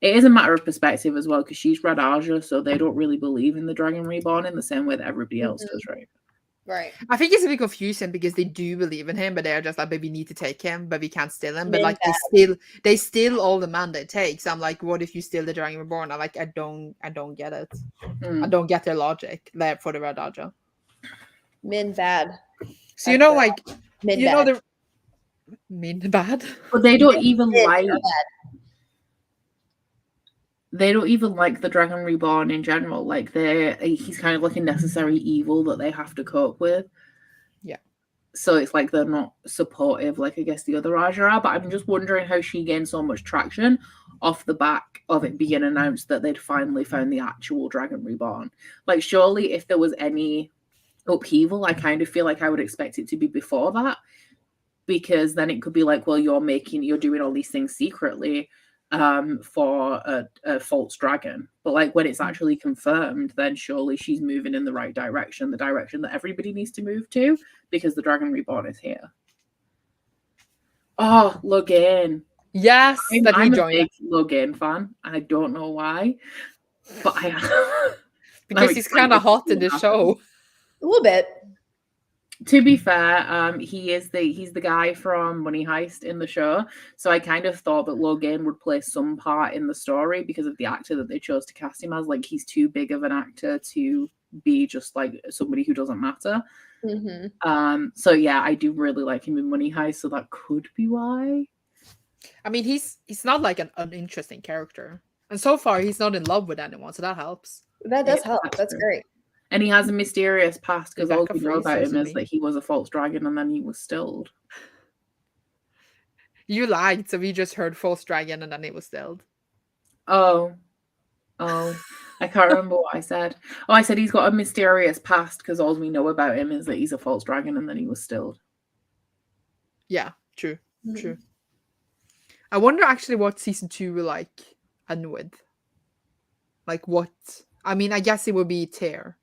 It is a matter of perspective as well, because she's Red Aja, so they don't really believe in the Dragon Reborn in the same way that everybody else does, right? Right. I think it's a bit confusing because they do believe in him, but they're just like, but we need to take him, but we can't steal him. But like they steal all the man they take. So I'm like, what if you steal the Dragon Reborn? I don't get it. I don't get their logic there for the Red Aja. Min bad. So you know, like Min you bad. know the Min bad. But they don't even like. They don't even like the Dragon Reborn in general. Like he's kind of like a necessary evil that they have to cope with. Yeah. So it's like they're not supportive, like I guess the other Aja are. But I'm just wondering how she gained so much traction off the back of it being announced that they'd finally found the actual Dragon Reborn. Like surely if there was any upheaval, I kind of feel like I would expect it to be before that. Because then it could be like, well, you're doing all these things secretly. For a false dragon, but like when it's actually confirmed, then surely she's moving in the right direction, the direction that everybody needs to move to, because the Dragon Reborn is here. Oh, Logan. Yes, I'm a big Logan fan. I don't know why, but I because he's kind of hot in the show. A little bit. To be fair, he's the guy from Money Heist in the show, so I kind of thought that Logan would play some part in the story because of the actor that they chose to cast him as. Like he's too big of an actor to be just like somebody who doesn't matter. So yeah, I do really like him in Money Heist, so that could be why. I mean, he's not like an uninteresting character, and so far he's not in love with anyone, so that helps. That does help. That's great. And he has a mysterious past because all Becca we know about him is freezes that he was a false dragon and then he was stilled. You lied, so we just heard false dragon and then it was stilled. Oh, I can't remember what I said. Oh, I said he's got a mysterious past because all we know about him is that he's a false dragon and then he was stilled. Yeah, true. I wonder actually what season 2 will like end with. Like what? I mean, I guess it would be tear.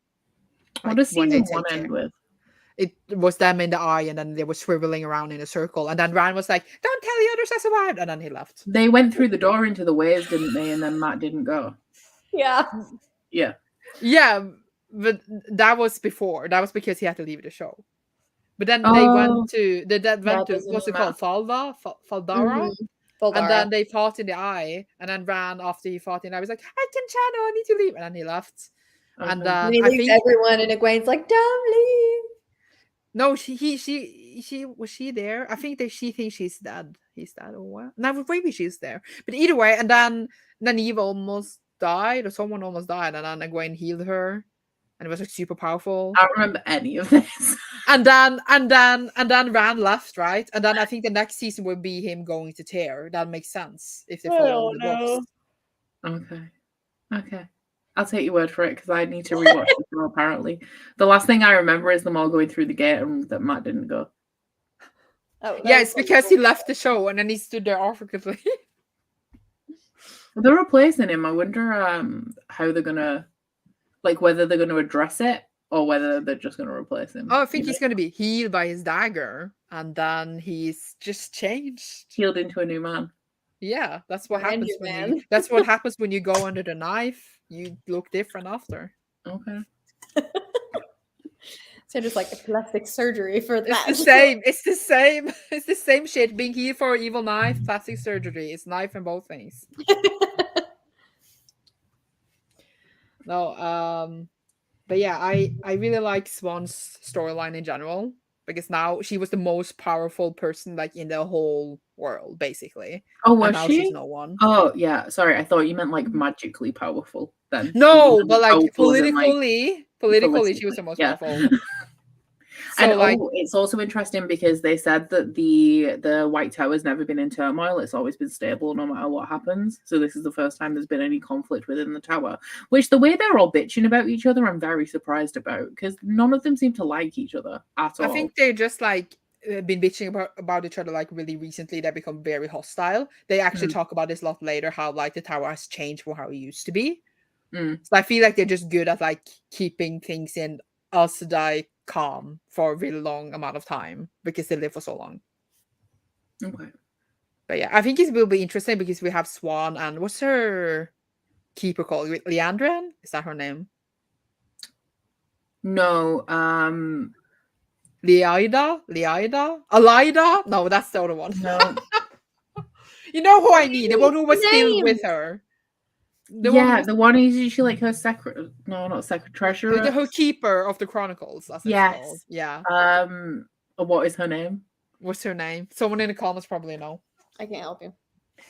What does season 1 end with? It was them in the eye, and then they were swiveling around in a circle, and then Rand was like, "Don't tell the others I survived," and then he left. They went through the door into the waves, didn't they? And then Matt didn't go. Yeah. Yeah, but that was before. That was because he had to leave the show. But then they went to what's it called, Faldara. And then they fought in the eye, and then Rand, after he fought in the eye, was like, "I can channel, I need to leave," and then he left. Okay. And And he leaves everyone, and Egwene's like, "Don't leave." No, she was she there? I think that she thinks she's dead. He's dead or what? No, maybe she's there. But either way, and then Eve almost died, or someone almost died, and then Egwene healed her, and it was like super powerful. I don't remember any of this. And then Rand left, right? And then I think the next season will be him going to Tear. That makes sense if they follow the books. Okay. I'll take your word for it because I need to rewatch the show, apparently. The last thing I remember is them all going through the gate and that Matt didn't go. Oh, yeah, it's because he left the show and then he stood there awkwardly. They're replacing him. I wonder how they're gonna, like, whether they're gonna address it or whether they're just gonna replace him. Oh, I think he's gonna be healed by his dagger, and then he's just changed, healed into a new man. Yeah, that's what happens that's what happens when you go under the knife. You look different after. Okay. So just like a plastic surgery for that. It's the same. It's the same. It's the same shit. Being healed for an evil knife, plastic surgery. It's knife and both things. No, but yeah, I really like Swan's storyline in general because now she was the most powerful person like in the whole world, basically. Oh, was now she? She's no one. Oh, yeah. Sorry, I thought you meant like magically powerful. Then no, but like politically, she was the most powerful. So, and like, it's also interesting because they said that the White Tower's never been in turmoil. It's always been stable no matter what happens. So this is the first time there's been any conflict within the tower, which the way they're all bitching about each other, I'm very surprised about because none of them seem to like each other at all. I think they're just like been bitching about each other like really recently. They become very hostile. They actually talk about this a lot later, how like the tower has changed from how it used to be. So I feel like they're just good at like keeping things in Aes Sedai calm for a really long amount of time because they live for so long. Okay. But yeah, I think it will be interesting because we have Swan and what's her keeper called? Leandrin? Is that her name? No. Leida? Alida? No, that's the other one. No. You know who I need? The one who was still with her. The one who's usually like her treasurer. Her keeper of the chronicles. That's called. Yeah. What is her name? What's her name? Someone in the comments probably know. I can't help you.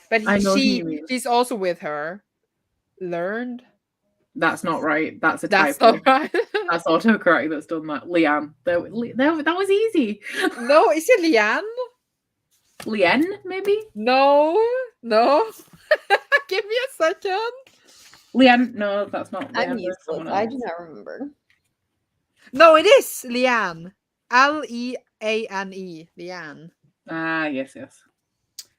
But she's also with her. Learned. That's not right. That's a typo. That's not right. That's autocorrect that's done that. Leanne. That was easy. No, is it Leanne? Leanne, maybe? No. Give me a second. Leanne, no, that's not Leanne. I'm useless. I do not remember. No, it is Leanne. Leane. Leanne. Yes.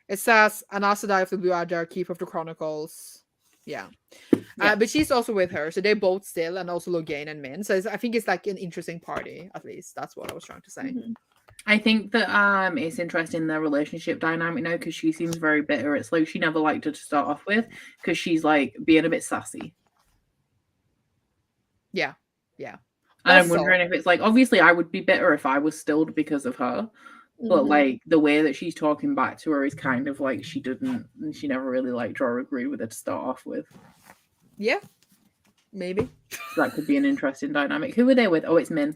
It says an Aes Sedai of the Blue Adder, keeper of the chronicles. Yeah. But she's also with her, so they're both still, and also Logain and Min. So I think it's like an interesting party, at least. That's what I was trying to say. Mm-hmm. I think that it's interesting their relationship dynamic now because she seems very bitter. It's like she never liked her to start off with because she's like being a bit sassy. Yeah. And I'm wondering if it's like, obviously I would be bitter if I was stilled because of her. But like the way that she's talking back to her is kind of like she never really liked her or agreed with her to start off with. Yeah. Maybe. So that could be an interesting dynamic. Who were they with? Oh, it's Min.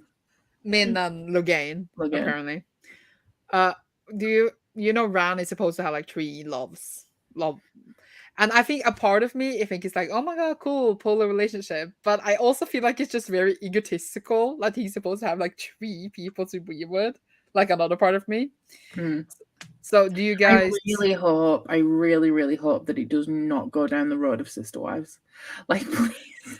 Min and Logain, apparently. Do you know Rand is supposed to have like 3 loves? And I think a part of me, I think, is like, oh my god, cool, polar relationship. But I also feel like it's just very egotistical. Like he's supposed to have like 3 people to be with. Like another part of me. So do you guys? I really, really hope that it does not go down the road of sister wives. Like, please.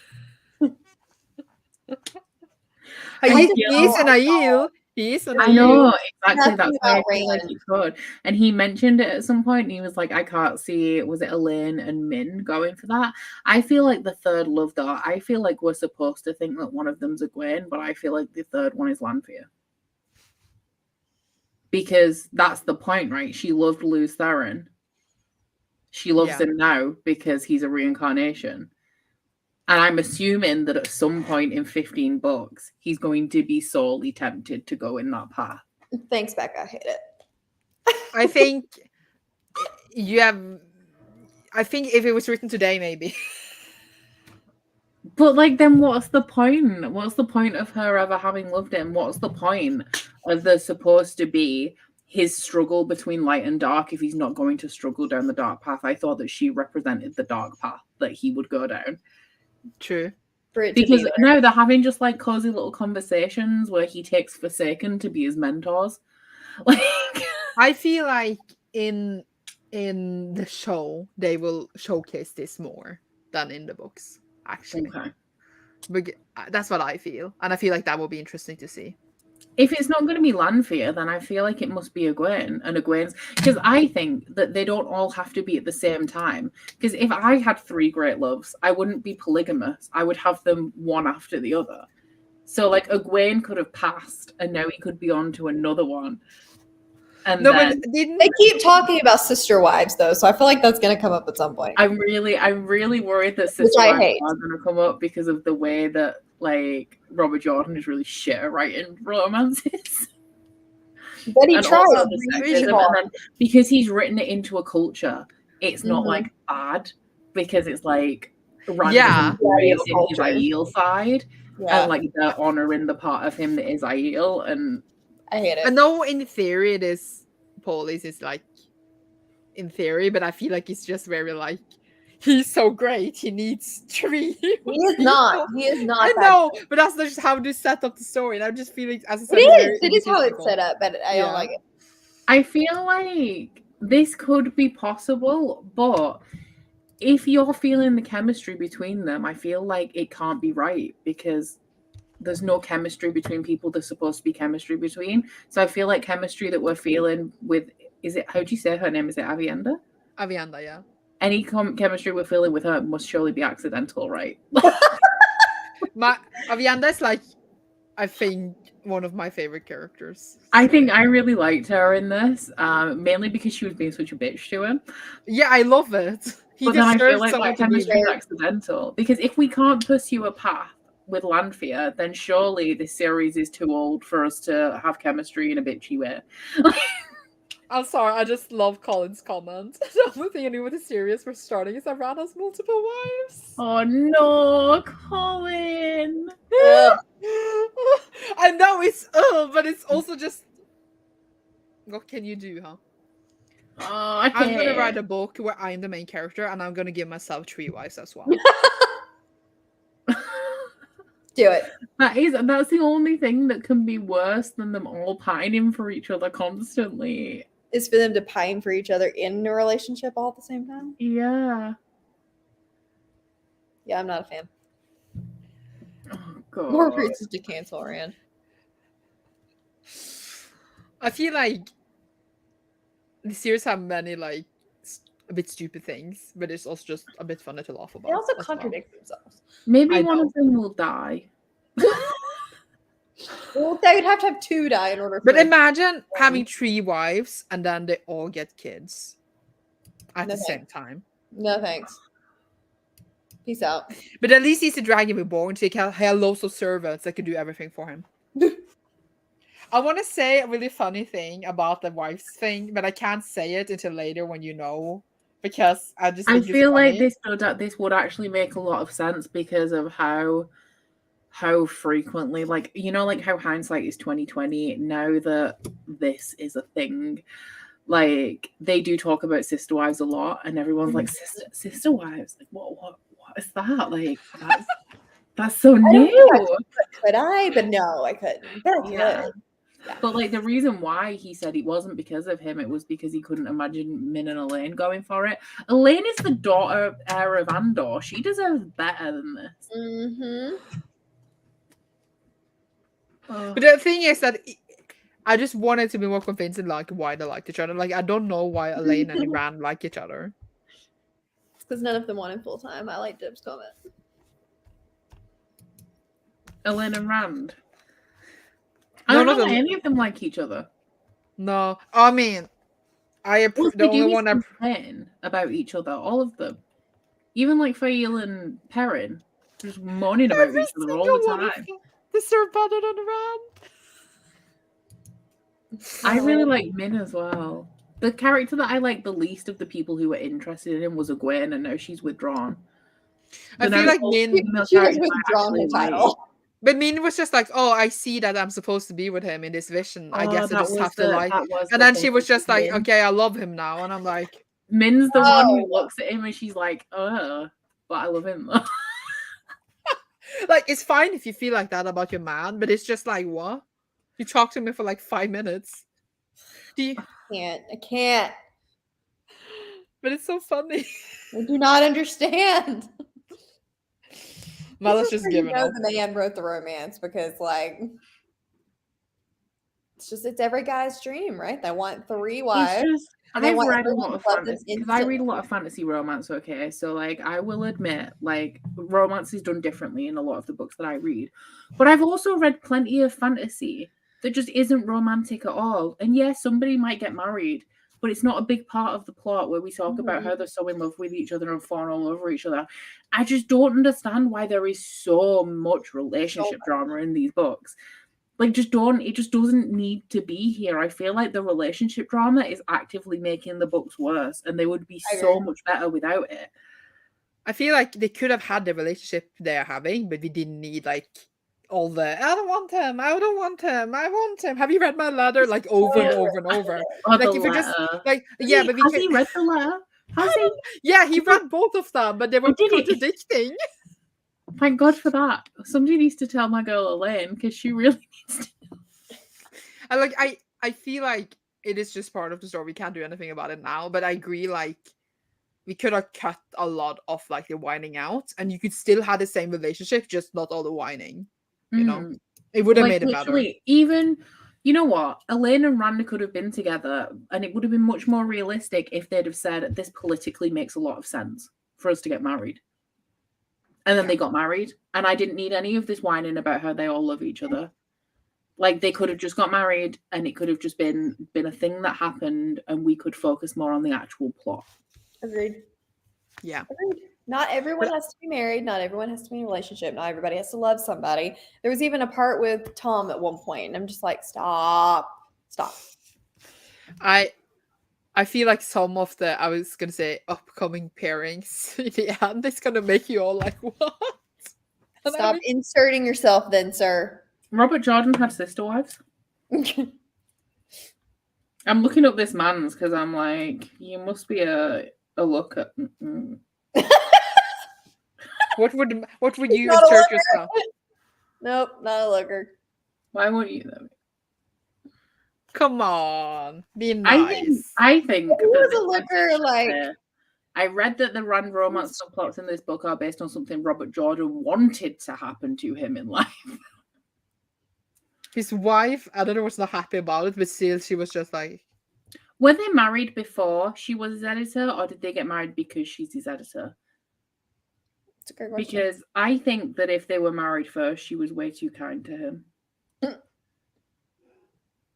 He is an Aiel. He is an Aiel. I know, exactly. That's why I feel like it could. And he mentioned it at some point, and he was like, I can't see, was it Elaine and Min going for that? I feel like the third love, though, I feel like we're supposed to think that one of them's a Gwen, but I feel like the third one is Lanfear. Because that's the point, right? She loved Lews Theron. She loves him now because he's a reincarnation. And I'm assuming that at some point in 15 books, he's going to be sorely tempted to go in that path. Thanks, Becca. I hate it. I think I think if it was written today, maybe. But like, then what's the point? What's the point of her ever having loved him? What's the point of there supposed to be his struggle between light and dark if he's not going to struggle down the dark path? I thought that she represented the dark path that he would go down. True. Because now they're having just like cozy little conversations where he takes Forsaken to be his mentors. Like, I feel like in the show they will showcase this more than in the books, actually. Okay. But that's what I feel, and I feel like that will be interesting to see. If it's not going to be Lanfear, then I feel like it must be a Gwen and a Gwen's. Because I think that they don't all have to be at the same time. Because if I had 3 great loves, I wouldn't be polygamous. I would have them one after the other. So, like, a Gwen could have passed, and now he could be on to another one. And no, then, but didn't they keep talking about sister wives, though, so I feel like that's going to come up at some point. I'm really worried that sister wives are going to come up because of the way that, like, Robert Jordan is really shit at writing romances. But he tried. Because he's written it into a culture, it's not like bad because it's like random in his Aiel side and like they're honoring the part of him that is Aiel, and I hate it. I know in theory it is Paulie's is like in theory, but I feel like it's just very like he's so great. He needs 3. He is not. He is not. I know, but that's just how they set up the story. And I'm just feeling, as I said, it is how it's set up, but I don't like it. I feel like this could be possible, but if you're feeling the chemistry between them, I feel like it can't be right because there's no chemistry between people there's supposed to be chemistry between. So I feel like chemistry that we're feeling with, is it, how do you say her name? Is it Avienda? Avienda, yeah. Any chemistry we're feeling with her must surely be accidental, right? Avienda is like, I think, one of my favorite characters. I think I really liked her in this, mainly because she was being such a bitch to him. Yeah, I love it. But then I feel like that chemistry is accidental. Because if we can't pursue a path with Lanfear, then surely this series is too old for us to have chemistry in a bitchy way. I'm sorry, I just love Colin's comment. The only thing I knew with the series for starting is that Ran has multiple wives. Oh no, Colin! I know it's but it's also just what can you do, huh? Oh, okay. I'm gonna write a book where I'm the main character and I'm gonna give myself 3 wives as well. Do it. That's the only thing that can be worse than them all pining for each other constantly. Is for them to pine for each other in a relationship all at the same time? Yeah. Yeah, I'm not a fan. Oh god. More reasons to cancel, Rand. I feel like the series have many like a bit stupid things, but it's also just a bit funny to laugh about. They also contradict themselves. Maybe one of them will die. Well, they would have to have 2 die in order. But imagine having 3 wives and then they all get kids at the same time. No thanks. Peace out. But at least he's a dragon reborn, so he can have loads of servants that can do everything for him. I want to say a really funny thing about the wives thing, but I can't say it until later when you know, because I feel like this would actually make a lot of sense because of how frequently, like, you know, like how hindsight is 2020 now that this is a thing. like they do talk about sister wives a lot, and everyone's like sister wives. Like what is that? Like that's so new. Could I? But no, I couldn't. But I could. Yeah. But like the reason why he said it wasn't because of him, it was because he couldn't imagine Min and Elaine going for it. Elaine is the daughter heir of Andor. She deserves better than this. Mm-hmm. But the thing is that I just wanted to be more convincing like why they liked each other. Like I don't know why Elaine and Rand like each other. It's because none of them wanted full time. I like Dib's comment. Elaine and Rand. I don't know any of them like each other. No, I mean, the only one I complain about each other, all of them, even like Aiel and Perrin, just moaning about each other all the time. They're better than Rand. I really like Min as well. The character that I liked the least of the people who were interested in him was Egwene, and now she's withdrawn. I feel like Min. She was withdrawn the title. But Min was just like, oh, I see that I'm supposed to be with him in this vision. I guess I just have to like. And then she was just like, Min. Okay, I love him now. And I'm like. Min's the one who looks at him and she's like, but I love him. Like, it's fine if you feel like that about your man, but it's just like, what? You talk to me for like 5 minutes. I can't. But it's so funny. I do not understand. Mala's just giving up. The man wrote the romance because, like, it's every guy's dream, right? They want 3 wives. I've read a lot of fantasy because I read a lot of fantasy romance. Okay, so like I will admit, like romance is done differently in a lot of the books that I read, but I've also read plenty of fantasy that just isn't romantic at all. And yes, somebody might get married, but it's not a big part of the plot where we talk about how they're so in love with each other and falling all over each other. I just don't understand why there is so much relationship drama in these books. Like, it just doesn't need to be here. I feel like the relationship drama is actively making the books worse, and they would be so much better without it. I feel like they could have had the relationship they're having, but we didn't need like all the I don't want him, I don't want him, I want him. Have you read my letter? Like over and over and over. Like if we just like but we has he read the letter? Yeah, he read both of them, but they were contradicting. Thank God for that. Somebody needs to tell my girl Elaine because she really needs to. I feel like it is just part of the story. We can't do anything about it now, but I agree. Like we could have cut a lot of like the whining out, and you could still have the same relationship, just not all the whining. You know, it would have made it better. Even you know what, Elaine and Rand could have been together, and it would have been much more realistic if they'd have said this politically makes a lot of sense for us to get married. And then they got married, and I didn't need any of this whining about how they all love each other. Like they could have just got married, and it could have just been a thing that happened, and we could focus more on the actual plot. Agreed. Yeah. Agreed. Not everyone has to be married. Not everyone has to be in a relationship. Not everybody has to love somebody. There was even a part with Tom at one point, and I'm just like, stop. I feel like some of the, I was going to say, upcoming pairings in the end is going to make you all like, what? Stop inserting yourself then, sir. Robert Jordan had sister wives. I'm looking up this man's because I'm like, you must be a looker. What would you insert yourself? Nope, not a looker. Why wouldn't you though? Come on, be nice. I think who was a looker? Like I read that the Rand romance subplots in this book are based on something Robert Jordan wanted to happen to him in life. His wife, I don't know, was not happy about it, but still, she was just like. Were they married before she was his editor, or did they get married because she's his editor? That's a great question. Because I think that if they were married first, she was way too kind to him.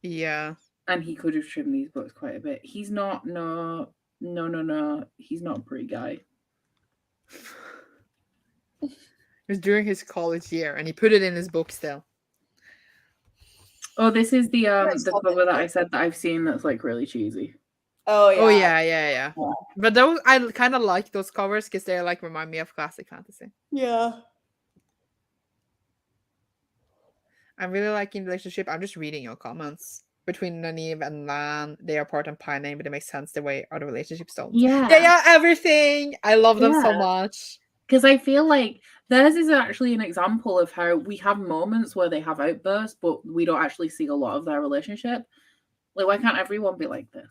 Yeah. And he could have trimmed these books quite a bit. He's not, no. He's not a pretty guy. It was during his college year, and he put it in his book still. Oh, this is the cover that I said that I've seen that's like really cheesy. Oh yeah. Oh yeah. But those, I kind of like those covers because they like remind me of classic fantasy. Yeah. I'm really liking the relationship. I'm just reading your comments. between Nynaeve and Lan, they are part and Pine Name, but it makes sense the way other relationships don't. Yeah. They are everything. I love them so Yeah. much. Because I feel like theirs is actually an example of how we have moments where they have outbursts, but we don't actually see a lot of their relationship. Like, why can't everyone be like this?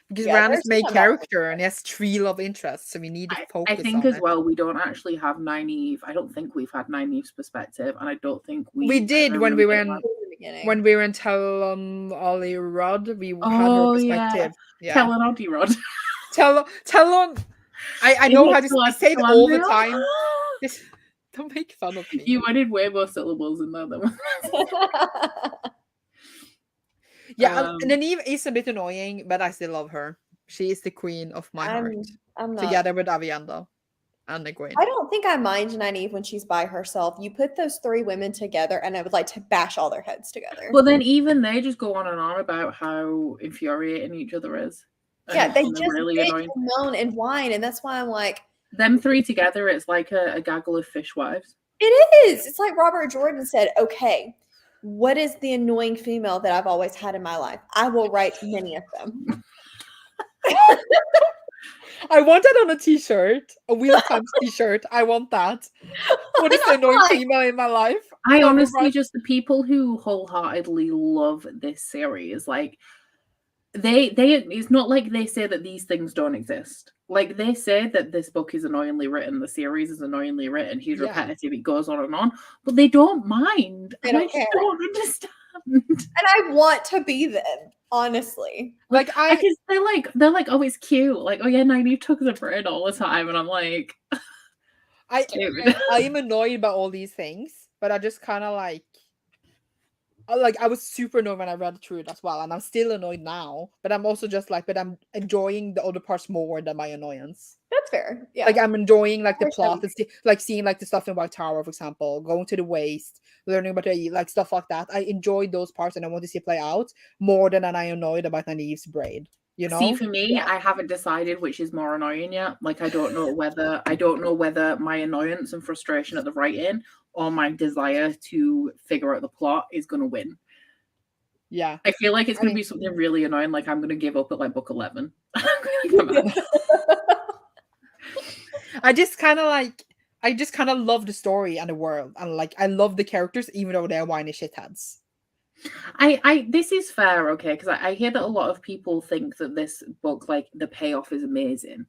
Because Yeah, Rand is there's main some amount of character and he has 3 love interests, so we need to I focus think on as it. well, we don't actually have Nynaeve. I don't think we've had Nynaeve's perspective, and I don't think We did when we were in in the beginning. when we were in Ollie Rod, we had her Oh, yeah. perspective. Yeah. Tell an Auntie Rod. Tell on. I Is know it how to Tell- I say it Tell all the Andrea? time. Don't make fun of me. You added way more syllables in there than Yeah, and Nynaeve is a bit annoying, but I still love her. She is the queen of my heart. I'm not. Together with Aviendha and Egwene. I don't think I mind Nynaeve when she's by herself. You put those 3 women together, and I would like to bash all their heads together. Well, then even they just go on and on about how infuriating each other is. Yeah, they And just really bitch annoying. and moan and whine, and that's why I'm like, Them 3 together, it's like a gaggle of fishwives. it is. It's like Robert Jordan said, okay, what is the annoying female that I've always had in my life? I will write many of them. I want that on a t-shirt, a Wheel of Time t-shirt. I want that. What is the annoying female in my life? I honestly just, the people who wholeheartedly love this series, like they it's not like they say that these things don't exist. Like they say that this book is annoyingly written, the series is annoyingly written, he's repetitive, it goes on, but they don't mind. They and don't I just care. don't understand. And I want to be them, honestly. Like because they're like, oh, it's cute. Like, oh yeah, Nynaeve took the bread all the time, and I'm like, I am annoyed by all these things, but I just kind of like I was super annoyed when I read through it as well, and I'm still annoyed now. But I'm also just like, but I'm enjoying the other parts more than my annoyance. That's fair. Yeah. Like I'm enjoying like the plot, and like seeing like the stuff in White Tower, for example, going to the Waste, learning about the like stuff like that. I enjoyed those parts, and I want to see it play out more than I annoyed about Nynaeve's braid. You know? See, for me, I haven't decided which is more annoying yet. Like I don't know whether my annoyance and frustration at the writing or my desire to figure out the plot is going to win. Yeah, I feel like it's going to be something really annoying. Like I'm going to give up at like book 11. I just kind of love the story and the world, and like I love the characters, even though they're whiny shitheads. This is fair, okay, because I hear that a lot of people think that this book, like the payoff is amazing,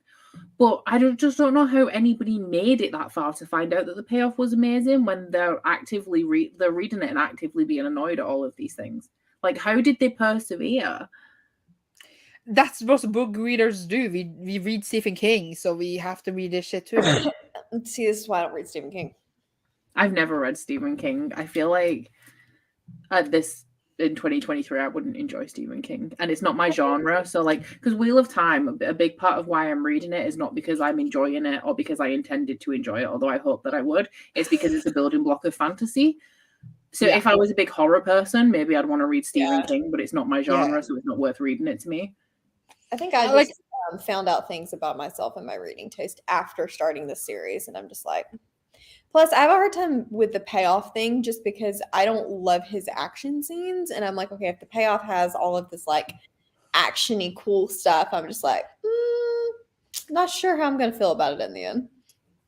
but I just don't know how anybody made it that far to find out that the payoff was amazing when they're actively reading it and actively being annoyed at all of these things. Like, how did they persevere? That's what book readers do. We read Stephen King, so we have to read this shit too. See, this is why I don't read Stephen King. I've never read Stephen King. I feel like this in 2023 I wouldn't enjoy Stephen King, and it's not my genre. So like, because Wheel of Time, a big part of why I'm reading it is not because I'm enjoying it or because I intended to enjoy it, although I hope that I would. It's because it's a building block of fantasy. So if I was a big horror person, maybe I'd want to read Stephen King, but it's not my genre, so it's not worth reading it to me. I think I just found out things about myself and my reading taste after starting this series, and I'm just like, plus I have a hard time with the payoff thing just because I don't love his action scenes, and I'm like, okay, if the payoff has all of this like action-y cool stuff, I'm just like, not sure how I'm gonna feel about it in the end.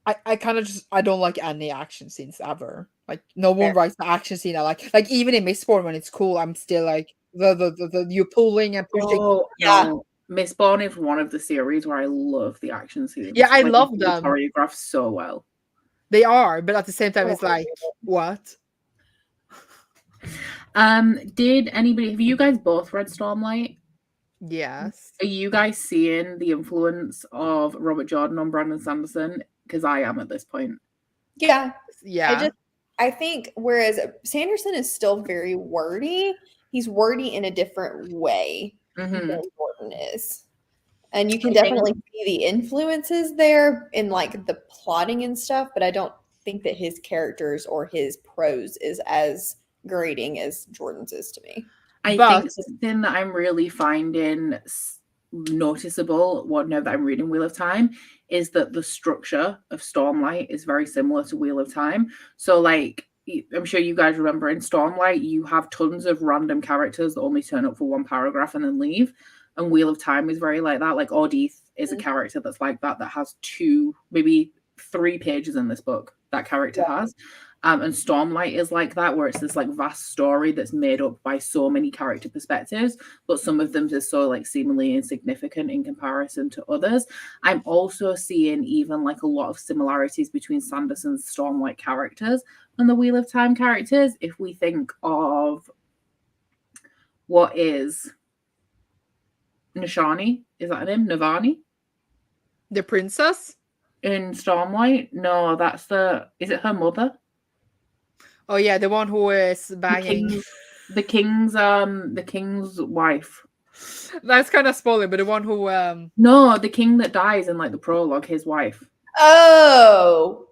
I kind of just I don't like any action scenes ever. Like no one writes the action scene I like. Like even in Mistborn when it's cool, I'm still like the you pulling and pushing. Oh yeah. No. Mistborn is one of the series where I love the action scenes. Yeah, I love them. Choreographed so well. They are, but at the same time, it's like what? Did anybody? Have you guys both read Stormlight? Yes. Are you guys seeing the influence of Robert Jordan on Brandon Sanderson? Because I am at this point. Yeah. Yeah. I think whereas Sanderson is still very wordy, he's wordy in a different way than Jordan is. And you can definitely see the influences there in like the plotting and stuff, but I don't think that his characters or his prose is as grating as Jordan's is to me. I think something that I'm really finding noticeable now that I'm reading Wheel of Time is that the structure of Stormlight is very similar to Wheel of Time. So like I'm sure you guys remember in Stormlight, you have tons of random characters that only turn up for one paragraph and then leave. And Wheel of Time is very like that. Like Audith is a character that's like that has 2, maybe 3 pages in this book that character has. And Stormlight is like that, where it's this like vast story that's made up by so many character perspectives, but some of them is so like seemingly insignificant in comparison to others. I'm also seeing even like a lot of similarities between Sanderson's Stormlight characters and the Wheel of Time characters. If we think of what is Nishani, is that her name? Navani? The princess? In Stormlight? No, that's is it her mother? Oh yeah, the one who is banging the king's wife. That's kind of spoiling, but the one who No, the king that dies in like the prologue, his wife. Oh,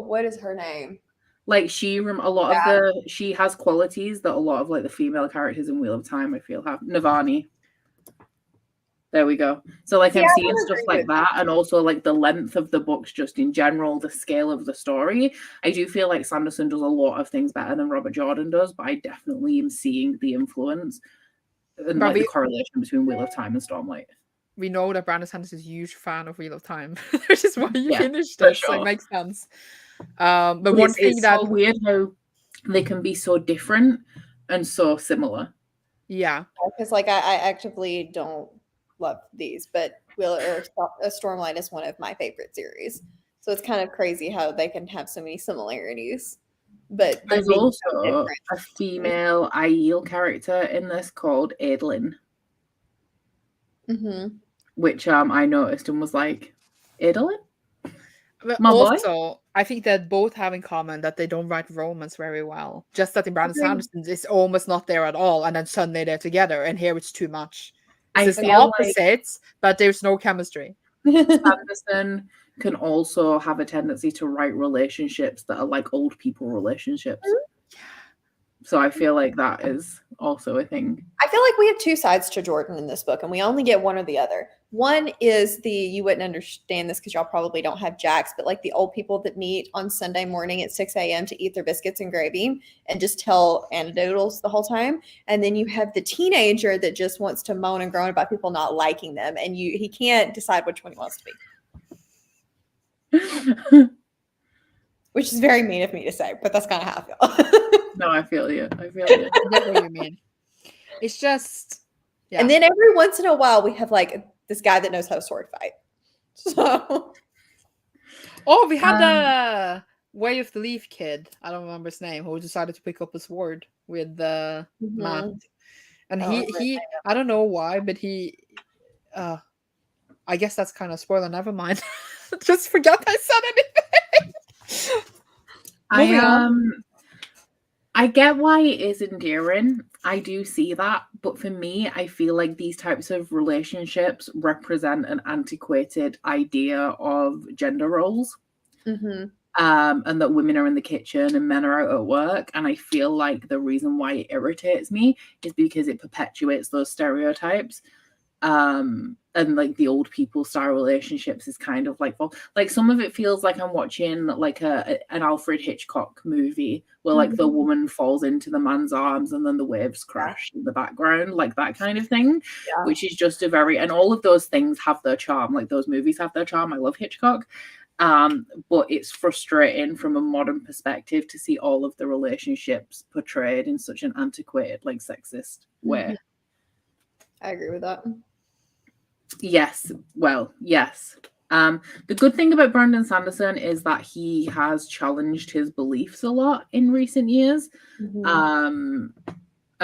what is her name? Like she has qualities that a lot of like the female characters in Wheel of Time I feel have. Navani. There we go. So like I'm seeing stuff like that, and also like the length of the books just in general, the scale of the story. I do feel like Sanderson does a lot of things better than Robert Jordan does, but I definitely am seeing the influence and like the correlation between Wheel of Time and Stormlight. We know that Brandon Sanderson is a huge fan of Wheel of Time, which is why you finished it. So it makes sense. But one thing it's so weird how they can be so different and so similar. Yeah, because like I actively don't love these, but Stormlight is one of my favorite series. So it's kind of crazy how they can have so many similarities. But there's also a female Aiel character in this called Adelin. Which I noticed and was like, Adelin? But also, I think that both have in common that they don't write romance very well. Just that in Brandon Sanderson, it's almost not there at all, and then suddenly they're together, and here it's too much. It's the opposites, but there's no chemistry. Sanderson can also have a tendency to write relationships that are like old people relationships. So I feel like that is also a thing. I feel like we have 2 sides to Jordan in this book, and we only get one or the other. One is you wouldn't understand this because y'all probably don't have jacks, but like the old people that meet on Sunday morning at 6 a.m. to eat their biscuits and gravy and just tell anecdotes the whole time. And then you have the teenager that just wants to moan and groan about people not liking them, and he can't decide which one he wants to be. Which is very mean of me to say, but that's kind of how I feel. No, I feel you. I get what you mean. It's just, And then every once in a while, we have like this guy that knows how to sword fight. So, we had the Way of the Leaf kid. I don't remember his name. Who decided to pick up a sword with the Matt, and he I don't know why, but he, I guess that's kind of spoiler. Never mind. Just forget I said anything. I get why it is endearing. I do see that. But for me, I feel like these types of relationships represent an antiquated idea of gender roles. And that women are in the kitchen and men are out at work. And I feel like the reason why it irritates me is because it perpetuates those stereotypes. And like the old people style relationships is kind of like, well, like some of it feels like I'm watching like an Alfred Hitchcock movie where like the woman falls into the man's arms and then the waves crash in the background, like that kind of thing, which is just and all of those things have their charm. Like those movies have their charm. I love Hitchcock. But it's frustrating from a modern perspective to see all of the relationships portrayed in such an antiquated, like sexist way. I agree with that. Yes. Well, yes. The good thing about Brandon Sanderson is that he has challenged his beliefs a lot in recent years, and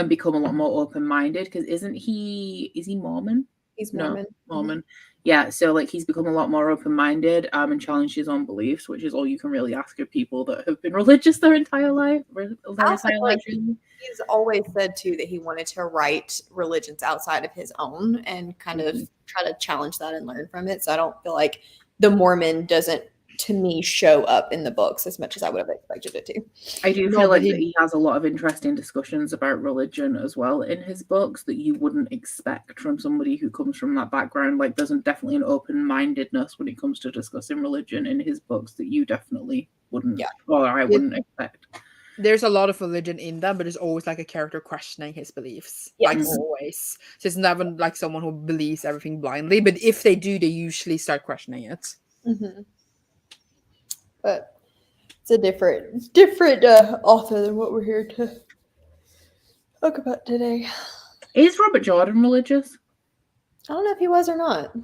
become a lot more open-minded. Because is he Mormon? He's Mormon. No, Mormon. Yeah, so like he's become a lot more open-minded and challenged his own beliefs, which is all you can really ask of people that have been religious their entire life. He's always said too that he wanted to write religions outside of his own and kind of try to challenge that and learn from it. So I don't feel like the Mormon doesn't, to me, show up in the books as much as I would have expected it to. I do feel like he has a lot of interesting discussions about religion as well in his books that you wouldn't expect from somebody who comes from that background. Like there's definitely an open-mindedness when it comes to discussing religion in his books that you definitely wouldn't, or I wouldn't expect. there's a lot of religion in them, but there's always like a character questioning his beliefs. Like Yes. always. So it's never like someone who believes everything blindly. But if they do, they usually start questioning it. Mm-hmm. But it's a different author than what we're here to talk about today. Is Robert Jordan religious? I don't know if he was or not.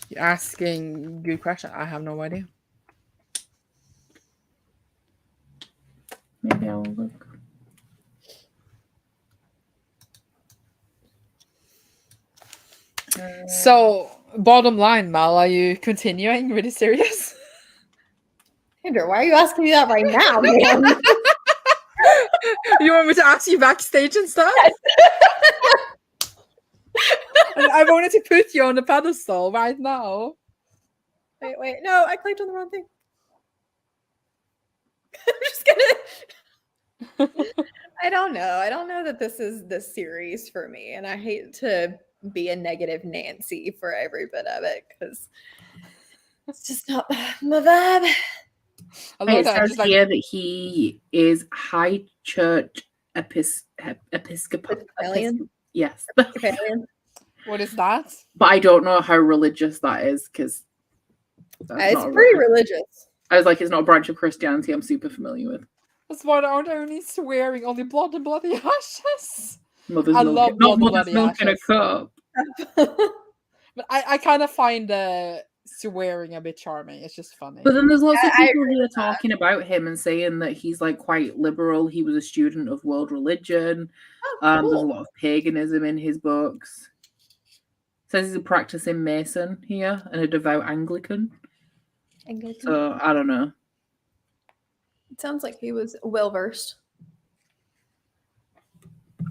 You're asking good question. I have no idea. Maybe I'll look. So, bottom line, Mal, are you continuing with the series? Andrew, why are you asking me that right now, man? You want me to ask you backstage and stuff? I wanted to put you on the pedestal right now. Wait. No, I clicked on the wrong thing. I'm just gonna... I don't know. I don't know that this is the series for me. And I hate to be a negative Nancy for every bit of it because it's just not my vibe. It says here that he is High Church Episcopalian. Yes. What is that? But I don't know how religious that is because it's pretty religious. I was like, it's not a branch of Christianity I'm super familiar with. That's why aren't only swearing only blood and bloody ashes. Mother's I milk. love Not blood mother's and milk bloody in a cup. But I kind of find swearing a bit charming. It's just funny. But then there's lots of people who are talking about him and saying that he's like quite liberal. He was a student of world religion. Cool. There's a lot of paganism in his books. Says he's a practicing Mason here and a devout Anglican. So I don't know. It sounds like he was well versed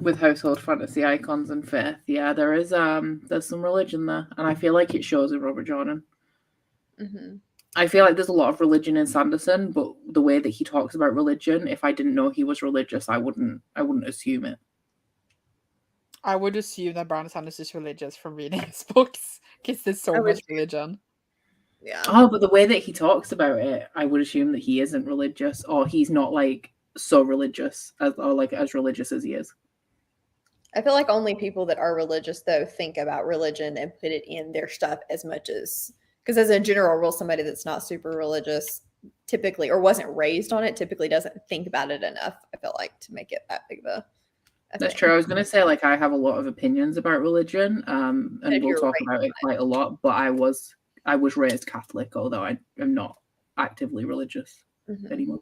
with household fantasy icons and faith. Yeah, there's some religion there, and I feel like it shows in Robert Jordan. Mm-hmm. I feel like there's a lot of religion in Sanderson, but the way that he talks about religion, if I didn't know he was religious, I wouldn't assume it. I would assume that Brandon Sanderson is religious from reading his books because there's so much religion. Yeah. Oh, but the way that he talks about it, I would assume that he isn't religious, or he's not like so religious as religious as he is. I feel like only people that are religious though think about religion and put it in their stuff as much as, because as a general rule, somebody that's not super religious typically, or wasn't raised on it, typically doesn't think about it enough, I feel like, to make it that big of a That's true. I was going to say, like, I have a lot of opinions about religion, and we'll talk about it quite a lot, but I was raised Catholic, although I am not actively religious anymore.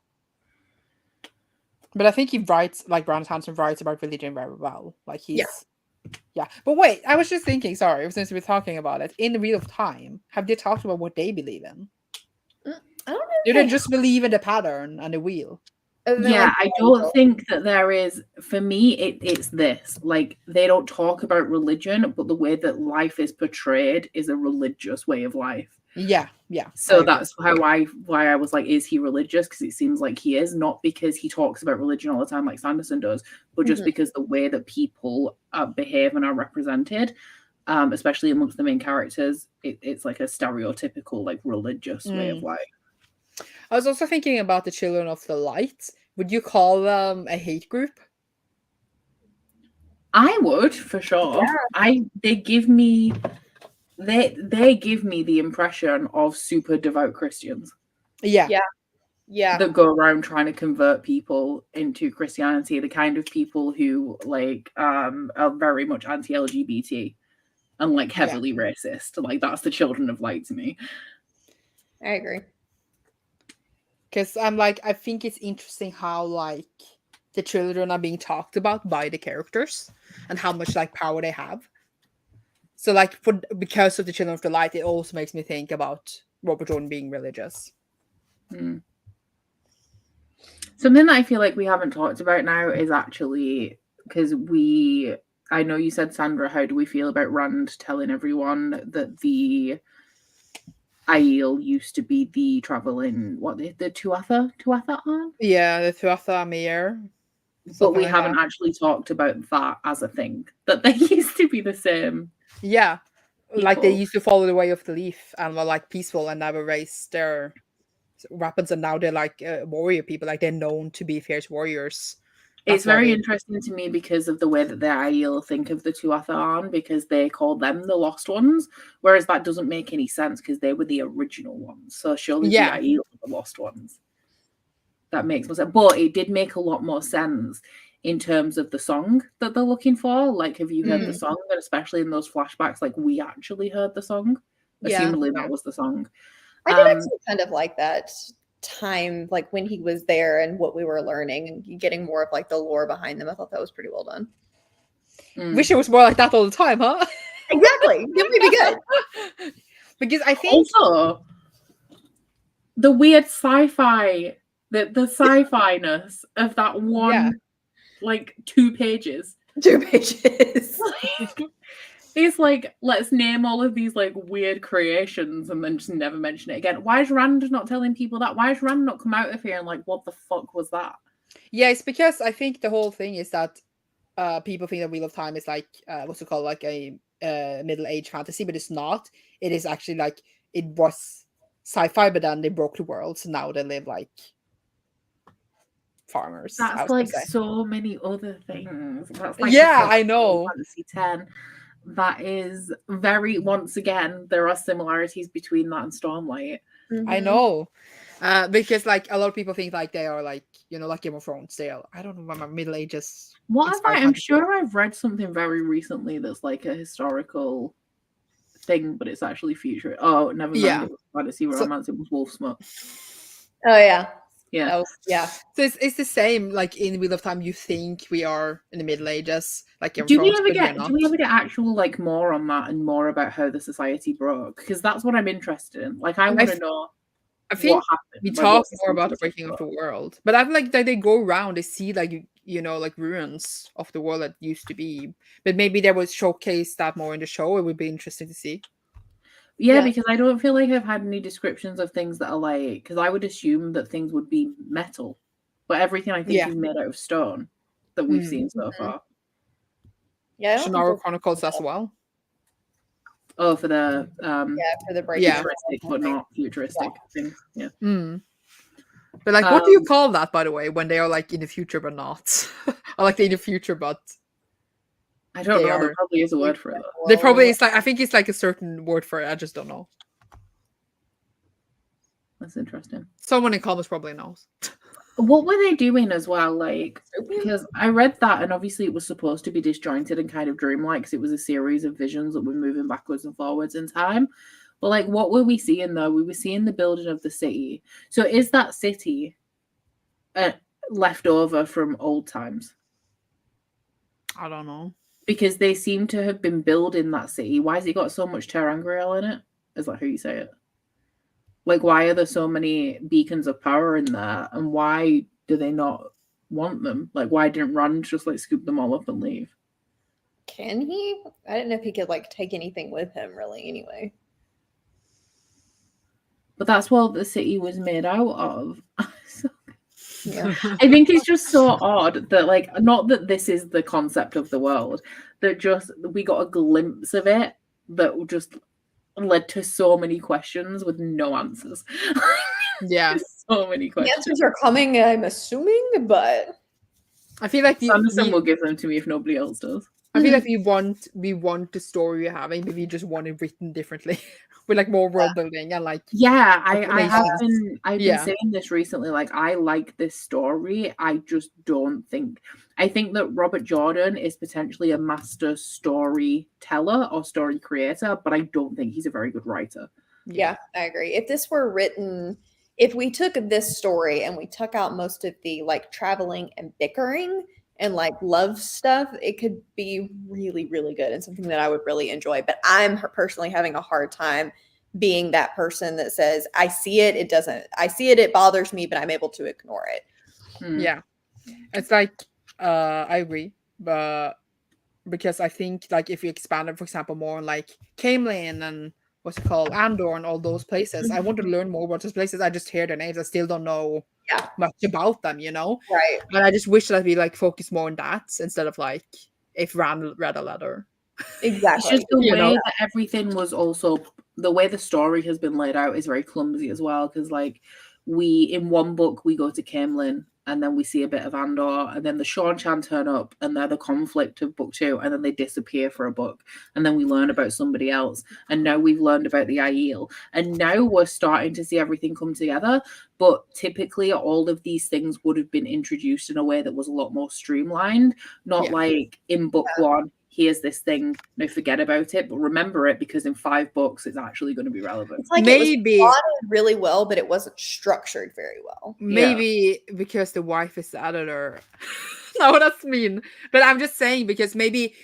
But I think he writes, like Brandon Sanderson writes about religion very well. Like he's yeah. But wait, I was just thinking, sorry, since we're talking about it, in the Wheel of Time, have they talked about what they believe in? I don't know. Do they just believe in the pattern and the wheel? Yeah, I don't think that there is, for me, it's this. Like, they don't talk about religion, but the way that life is portrayed is a religious way of life. Yeah. So that's why I was like, is he religious? Because it seems like he is, not because he talks about religion all the time like Sanderson does, but just because the way that people behave and are represented, especially amongst the main characters, it's like a stereotypical, like, religious way of life. I was also thinking about the Children of the Light. Would you call them a hate group? I would, for sure. Yeah. They give me the impression of super devout Christians. Yeah. That go around trying to convert people into Christianity, the kind of people who like are very much anti-LGBT and like heavily racist. Like, that's the Children of Light to me. I agree. Because I'm like, I think it's interesting how like the children are being talked about by the characters and how much like power they have. So like because of the Children of the Light, it also makes me think about Robert Jordan being religious. Something that I feel like we haven't talked about now is actually, because I know you said, Sandra, how do we feel about Rand telling everyone that the Aiel used to be the traveling, the Tuatha on? Yeah, the Tuatha Amir. But we haven't actually talked about that as a thing, that they used to be the same. Yeah, people. Like they used to follow the way of the leaf and were like peaceful and never raised their weapons, and now they're like warrior people, like they're known to be fierce warriors. It's very interesting to me because of the way that the Aiel think of the Tuatha, because they call them the lost ones, whereas that doesn't make any sense because they were the original ones. So surely the Aiel are the lost ones. That makes more sense. But it did make a lot more sense in terms of the song that they're looking for. Like, have you heard the song? And especially in those flashbacks, like we actually heard the song. Assumably that was the song. I did actually kind of like that time, like when he was there and what we were learning and getting more of like the lore behind them. I thought that was pretty well done. Wish it was more like that all the time, huh? Exactly. It would be good. Because I think also the weird sci-fi, the sci-fi-ness of that one, like 2 pages. 2 pages. It's like, let's name all of these like weird creations and then just never mention it again. Why is Rand not telling people that? Why is Rand not come out of here and like, what the fuck was that? Yeah, it's because I think the whole thing is that people think that Wheel of Time is like what's it called, like a middle-age fantasy, but it's not. It is actually like, it was sci-fi, but then they broke the world, so now they live like farmers. That's like so many other things. That's like I know. Fantasy 10. That is very, once again, there are similarities between that and Stormlight. I know. Because like a lot of people think like they are like, you know, like Game of Thrones. They are, I don't remember, Middle Ages. I'm sure I've read something very recently that's like a historical thing, but it's actually future. Oh, never mind. It was fantasy romance. It was Wolfsmith. Oh yeah. Yeah. So it's the same. Like in Wheel of Time, you think we are in the Middle Ages, like Game of do Thrones, we ever get actual like more on that and more about how the society broke? Because that's what I'm interested in. Like, I want to know. I think what happened. we talk more about the breaking of the world, but I feel like that they go around, they see like you know, like ruins of the world that used to be. But maybe they would showcase that more in the show. It would be interesting to see. Yeah, because I don't feel like I've had any descriptions of things that are like, because I would assume that things would be metal, but everything I think is made out of stone that we've seen so far. Yeah, Shannara Chronicles as well. Oh, for the for the break, futuristic but not futuristic thing. Yeah. But like, what do you call that, by the way, when they are like in the future but not, or like they're in the future but? I don't know. There probably is a word for it. There probably is, like, I think it's like a certain word for it. I just don't know. That's interesting. Someone in comments probably knows. What were they doing as well? Like, because I read that, and obviously it was supposed to be disjointed and kind of dreamlike, because it was a series of visions that were moving backwards and forwards in time. But like, what were we seeing though? We were seeing the building of the city. So is that city left over from old times? I don't know. Because they seem to have been building that city. Why has it got so much ter'angreal in it? Is that how you say it? Like, why are there so many beacons of power in there? And why do they not want them? Like, why didn't Rand just, like, scoop them all up and leave? Can he? I didn't know if he could, like, take anything with him, really, anyway. But that's what the city was made out of. I think it's just so odd that, like, not that this is the concept of the world, that just we got a glimpse of it that just led to so many questions with no answers. So many questions. The answers are coming, I'm assuming, but I feel like Sanderson will give them to me if nobody else does. I feel like we want the story you're having, but we just want it written differently. With like more world building and like I've been saying this recently. Like, I like this story. I just don't think. I think that Robert Jordan is potentially a master storyteller or story creator, but I don't think he's a very good writer. Yeah, I agree. If this were written, if we took this story and we took out most of the like traveling and bickering and like love stuff, it could be really, really good and something that I would really enjoy. But I'm personally having a hard time being that person that says, I see it, it bothers me, but I'm able to ignore it. Yeah. It's like, I agree. But because I think like if you expand it, for example, more on like Camelin and what's it called, Andor and all those places, I want to learn more about those places. I just hear their names. I still don't know much about them, you know? Right. And I just wish that we like focus more on that instead of like if Rand read a letter. Exactly. It's just the way that everything was also, the way the story has been laid out is very clumsy as well. Because like in one book we go to Camelin, and then we see a bit of Andor, and then the Sean-Chan turn up, and they're the conflict of book 2, and then they disappear for a book, and then we learn about somebody else, and now we've learned about the Aiel, and now we're starting to see everything come together. But typically all of these things would have been introduced in a way that was a lot more streamlined, not like in book 1, here's this thing, no, forget about it, but remember it, because in 5 books it's actually going to be relevant. It's like Maybe it was plotted really well, but it wasn't structured very well. Maybe because the wife is the editor. No, that's mean. But I'm just saying, because maybe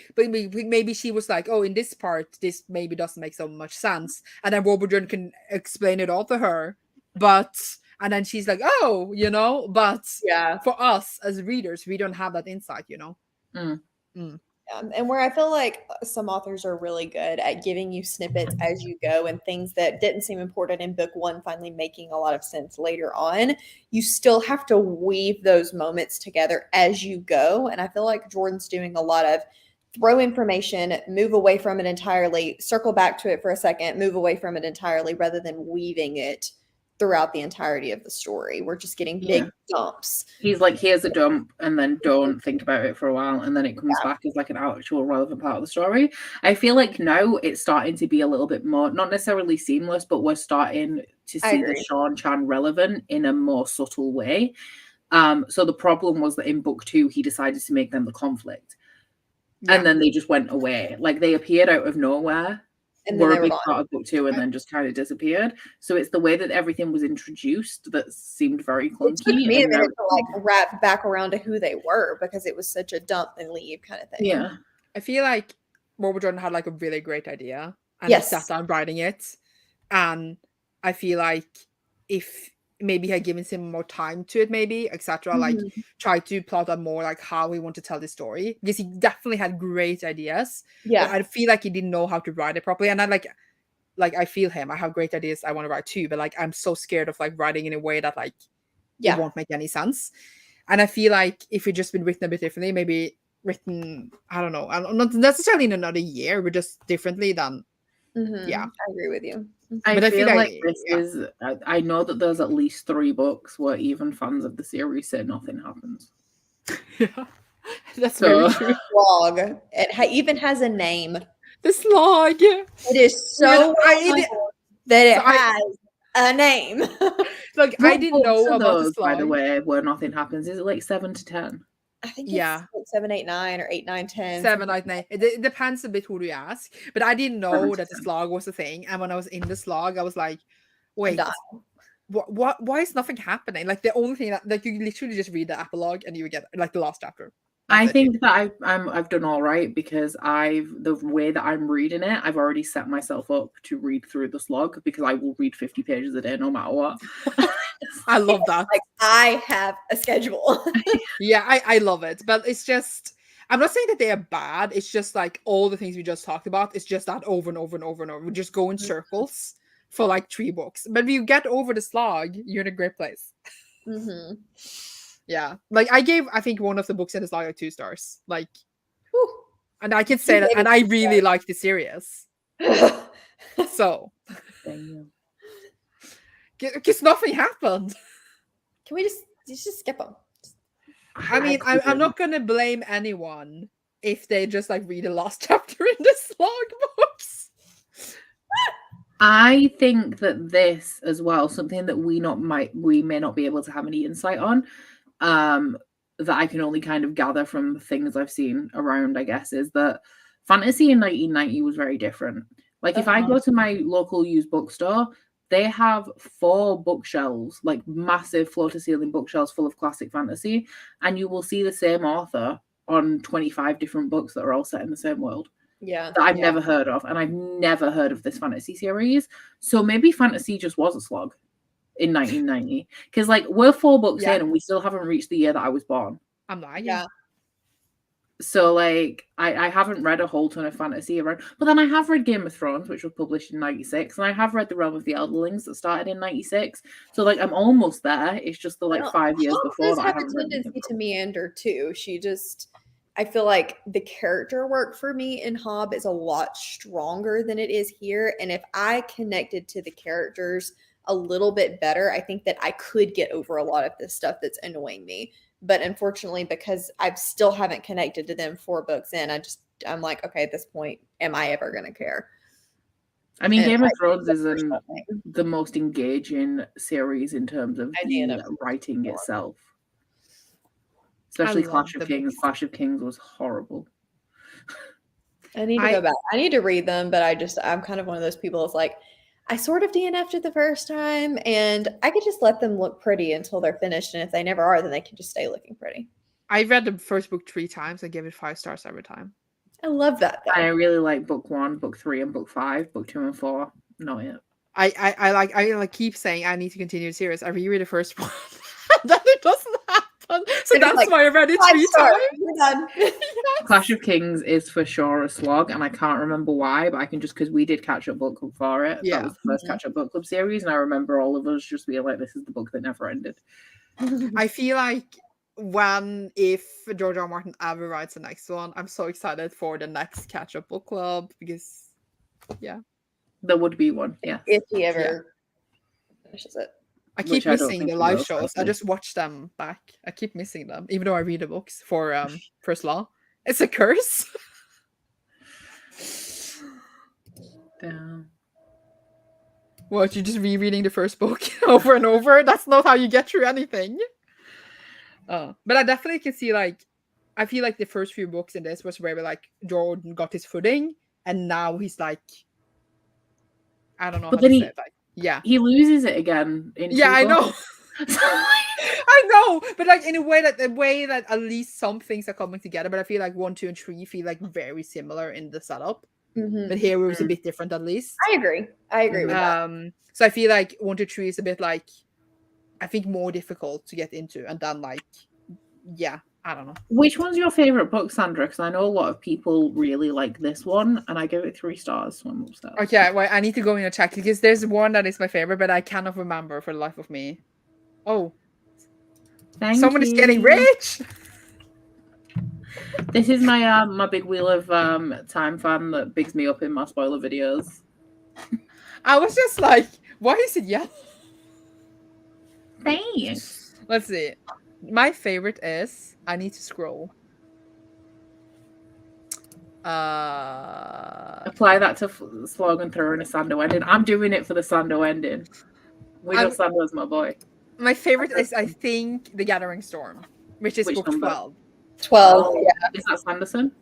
she was like, oh, in this part, this maybe doesn't make so much sense. And then Robert Jordan can explain it all to her. And then she's like, oh, but for us as readers, we don't have that insight, And where I feel like some authors are really good at giving you snippets as you go, and things that didn't seem important in book 1 finally making a lot of sense later on, you still have to weave those moments together as you go. And I feel like Jordan's doing a lot of throw information, move away from it entirely, circle back to it for a second, move away from it entirely, rather than weaving it throughout the entirety of the story. We're just getting big dumps. He's like, here's a dump, and then don't think about it for a while, and then it comes back as like an actual relevant part of the story. I feel like now it's starting to be a little bit more, not necessarily seamless, but we're starting to see the Sean-Chan relevant in a more subtle way. So the problem was that in book 2, he decided to make them the conflict. And then they just went away. Like, they appeared out of nowhere, and were a big part of book 2, and then just kind of disappeared. So it's the way that everything was introduced that seemed very clunky. It took me a minute to like wrap back around to who they were, because it was such a dump and leave kind of thing. Yeah. I feel like Robert Jordan had like a really great idea, and he sat down writing it. And I feel like if maybe had given him more time to it, maybe, etc. Like, try to plot out more like how we want to tell the story, because he definitely had great ideas. But I feel like he didn't know how to write it properly. And I like I feel him. I have great ideas I want to write too, but like I'm so scared of like writing in a way that like it won't make any sense. And I feel like if it just been written a bit differently, maybe written, I don't know, not necessarily in another year, but just differently than I agree with you. I feel like this is, I know that there's at least 3 books where even fans of the series say nothing happens. That's very true. Slog. It even has a name. The Slog. It is so that it has a name. Like, I didn't know about the Slog. By the way, where nothing happens. Is it like 7 to 10? I think it's like 7, 8, 9, or 8, 9, 10. 7, 8, 9. It depends a bit who you ask. But I didn't know that the Slog was a thing. And when I was in the Slog, I was like, wait, what? Why is nothing happening? Like, the only thing that, like, you literally just read the epilogue and you get like the last chapter. I think that I've done all right, because the way that I'm reading it, I've already set myself up to read through the Slog, because I will read 50 pages a day no matter what. I love that. Like, I have a schedule. Yeah, I love it. But it's just, I'm not saying that they are bad. It's just like all the things we just talked about. It's just that over and over and over and over. We just go in circles for like 3 books. But if you get over the Slog, you're in a great place. Yeah. Like, I think one of the books in the Slog like 2 stars. Like, and I can say that, and I really like the series. So, because nothing happened. Can we just skip them? I mean, I'm not gonna blame anyone if they just like read the last chapter in the Slog books. I think that this as well, something that we may not be able to have any insight on, that I can only kind of gather from things I've seen around, I guess, is that fantasy in 1990 was very different. Like, if I go to my local used bookstore, they have 4 bookshelves, like massive floor-to-ceiling bookshelves full of classic fantasy, and you will see the same author on 25 different books that are all set in the same world. Yeah. That I've never heard of, and I've never heard of this fantasy series. So maybe fantasy just was a slog in 1990. Because, like, we're 4 books in, and we still haven't reached the year that I was born. I'm not. Yeah. So, like, I haven't read a whole ton of fantasy around. But then I have read Game of Thrones, which was published in 96. And I have read The Realm of the Elderlings that started in 96. So, like, I'm almost there. It's just the, like, 5 years before that I haven't read anything. Hob has a tendency to meander, too. I feel like the character work for me in Hob is a lot stronger than it is here. And if I connected to the characters a little bit better, I think that I could get over a lot of this stuff that's annoying me. But unfortunately, because I still haven't connected to them 4 books in, I'm like, okay, at this point, am I ever going to care? I mean, And Game of Thrones isn't the most engaging series in terms of the writing itself. Especially Clash of Kings. Clash of Kings was horrible. I need to go back. I need to read them, but I'm kind of one of those people that's like, I sort of DNF'd it the first time, and I could just let them look pretty until they're finished, and if they never are, then they can just stay looking pretty. I read the first book 3 times. I gave it 5 stars every time. I love that, though. I really like book 1, book 3, and book 5. Book 2 and 4, not yet. I keep saying I need to continue the series. I reread the first one, then it doesn't happen. So that's like, why I read it 3 times. We're done. Yes. Clash of Kings is for sure a slog, and I can't remember why, but I can just because we did catch up book club for it. Yeah. That was the first catch up book club series, and I remember all of us just being like, "This is the book that never ended." I feel like if George R. R. Martin ever writes the next one, I'm so excited for the next catch up book club because, yeah, there would be one. Yeah, if he ever finishes it. I keep missing the live shows. I just watch them back. I keep missing them, even though I read the books for First Law. It's a curse. Damn. What, you're just rereading the first book over and over? That's not how you get through anything. But I definitely can see, like, I feel like the first few books in this was where like Jordan got his footing, and now he's like, I don't know. But how then to say it, like, yeah, he loses it again. I know. I know, but like in a way that at least some things are coming together. But I feel like 1, 2, and 3 feel like very similar in the setup. Mm-hmm. But here it was a bit different, at least. I agree with that. So I feel like 1 to 3 is a bit like, I think, more difficult to get into, and then like, yeah, I don't know. Which one's your favorite book, Sandra? Because I know a lot of people really like this one, and I give it 3 stars. So I'm upset. Okay, well, I need to go in and check because there's one that is my favorite, but I cannot remember for the life of me. Oh, someone is getting rich. This is my my big Wheel of Time fan that bigs me up in my spoiler videos. I was just like, why is it yellow? Thanks. Let's see. My favorite is, I need to scroll. Apply that to slogan through in a Sando ending. I'm doing it for the Sando ending. We know Sando's my boy. My favorite is, I think, The Gathering Storm, which is book number? 12. 12, yeah. Is that Sanderson?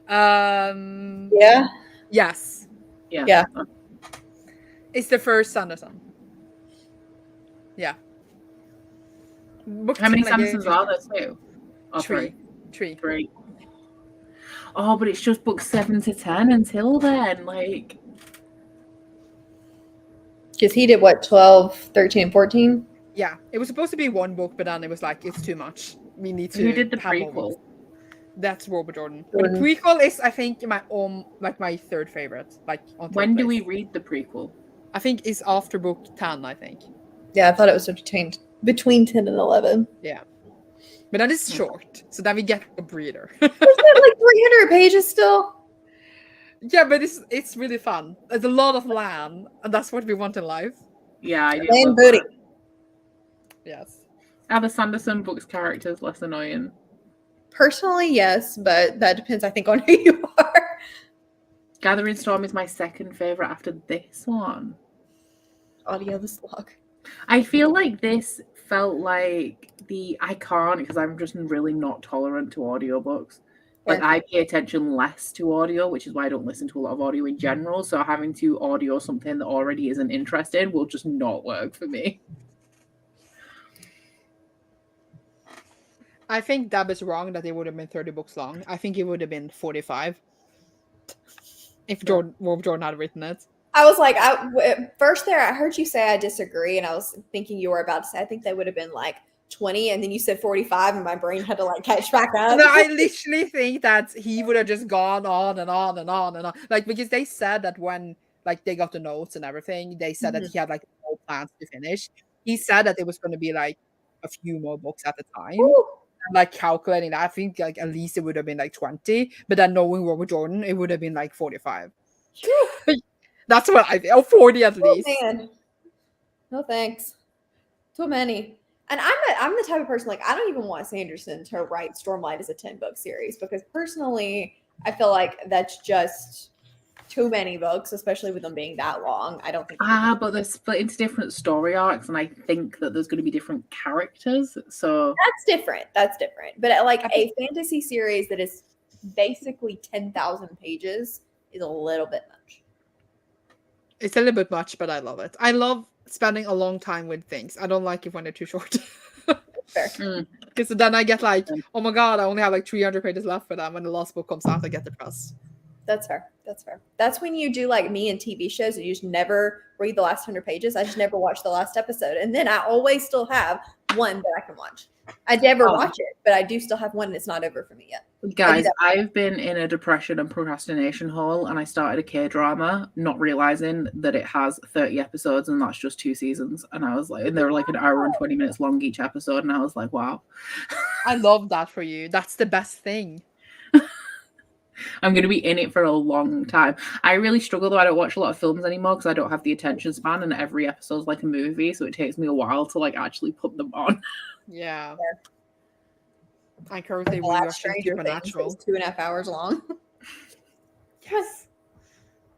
Yeah. Yes. Yeah. It's the first Sanderson. Yeah. How many Sandersons are there too? Oh, 3. 3. Oh, but it's just books 7 to 10 until then, like. Because he did what, 12, 13, 14? Yeah, it was supposed to be 1 book, but then it was like, it's too much. We need to. Who did the prequel? That's Robert Jordan. But the prequel is, I think, my 3rd favorite. Like, on when do we read the prequel? I think it's after book 10. I think. Yeah, I thought it was between 10 and 11. Yeah, but that is short, so then we get a breather. Isn't that like 300 pages still? Yeah, but it's really fun. There's a lot of land, and that's what we want in life. Yeah, I do. And booty. That. Yes. Are the Sanderson books characters less annoying? Personally, yes, but that depends, I think, on who you are. Gathering Storm is my 2nd favorite after this one. Audio the slog. I feel like this felt like I can't because I'm just really not tolerant to audiobooks. Like, I pay attention less to audio, which is why I don't listen to a lot of audio in general. So having to audio something that already isn't interesting will just not work for me. I think Dab is wrong that it would have been 30 books long. I think it would have been 45 if Jordan had written it. I was like, first there, I heard you say I disagree, and I was thinking you were about to say, I think they would have been like 20, and then you said 45, and my brain had to like catch back up. No, I literally think that he would have just gone on and on and on and on. Like, because they said that when like they got the notes and everything, they said that he had like no plans to finish. He said that it was going to be like a few more books at the time. Ooh. And, like, calculating that, I think like at least it would have been like 20, but then knowing Robert Jordan, it would have been like 45. That's what I feel. 40 at least. Man. No thanks. Too many. And I'm the type of person, like, I don't even want Sanderson to write Stormlight as a 10-book series, because personally, I feel like that's just too many books, especially with them being that long. I don't think. But they're split into different story arcs, and I think that there's going to be different characters. So That's different. That's different. But like a fantasy series that is basically 10,000 pages is a little bit much. It's a little bit much, but I love it. I love spending a long time with things. I don't like it when they're too short. Fair. Because then I get like, oh my god, I only have like 300 pages left for them. When the last book comes out, I get depressed. That's fair. That's fair. That's when you do like me and TV shows and you just never read the last 100 pages. I just never watch the last episode. And then I always still have one that I can watch. I never watch it, but I do still have one that's not over for me yet. Guys, I've been in a depression and procrastination hole, and I started a K-drama, not realizing that it has 30 episodes and that's just 2 seasons. And I was like, and they were like an hour and 20 minutes long each episode. And I was like, wow. I love that for you. That's the best thing. I'm going to be in it for a long time. I really struggle, though. I don't watch a lot of films anymore because I don't have the attention span, and every episode is like a movie, so it takes me a while to like actually put them on. Yeah. I currently rewatching Supernatural. 2.5 hours long. Yes.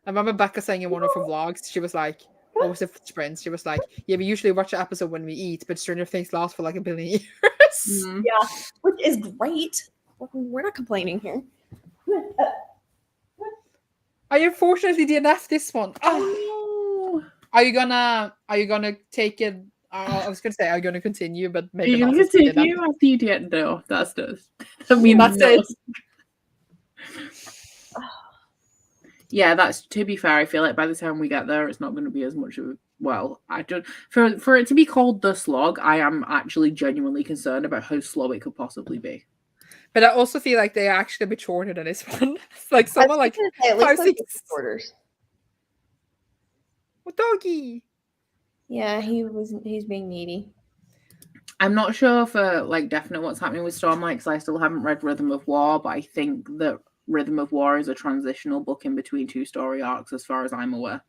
I remember Becca saying in one of her vlogs, she was like, what was it, Sprint? She was like, yeah, we usually watch an episode when we eat, but Stranger Things lasts for like 1 billion years. Yeah, which is great. We're not complaining here. I unfortunately DNF this one. Oh. Are you gonna take it? I was gonna say, are you gonna continue? But maybe you're gonna continue after you get no. That's it. I mean, that's it. Yeah, that's, to be fair, I feel like by the time we get there, it's not going to be as much of, well, I don't, for it to be called The Slog, I am actually genuinely concerned about how slow it could possibly be. But I also feel like they're actually a bit shorter than this one. Like someone like 5, 6 quarters. What doggy? Yeah, he's being needy. I'm not sure for like definite what's happening with Stormlight because I still haven't read Rhythm of War, but I think that Rhythm of War is a transitional book in between 2 story arcs, as far as I'm aware.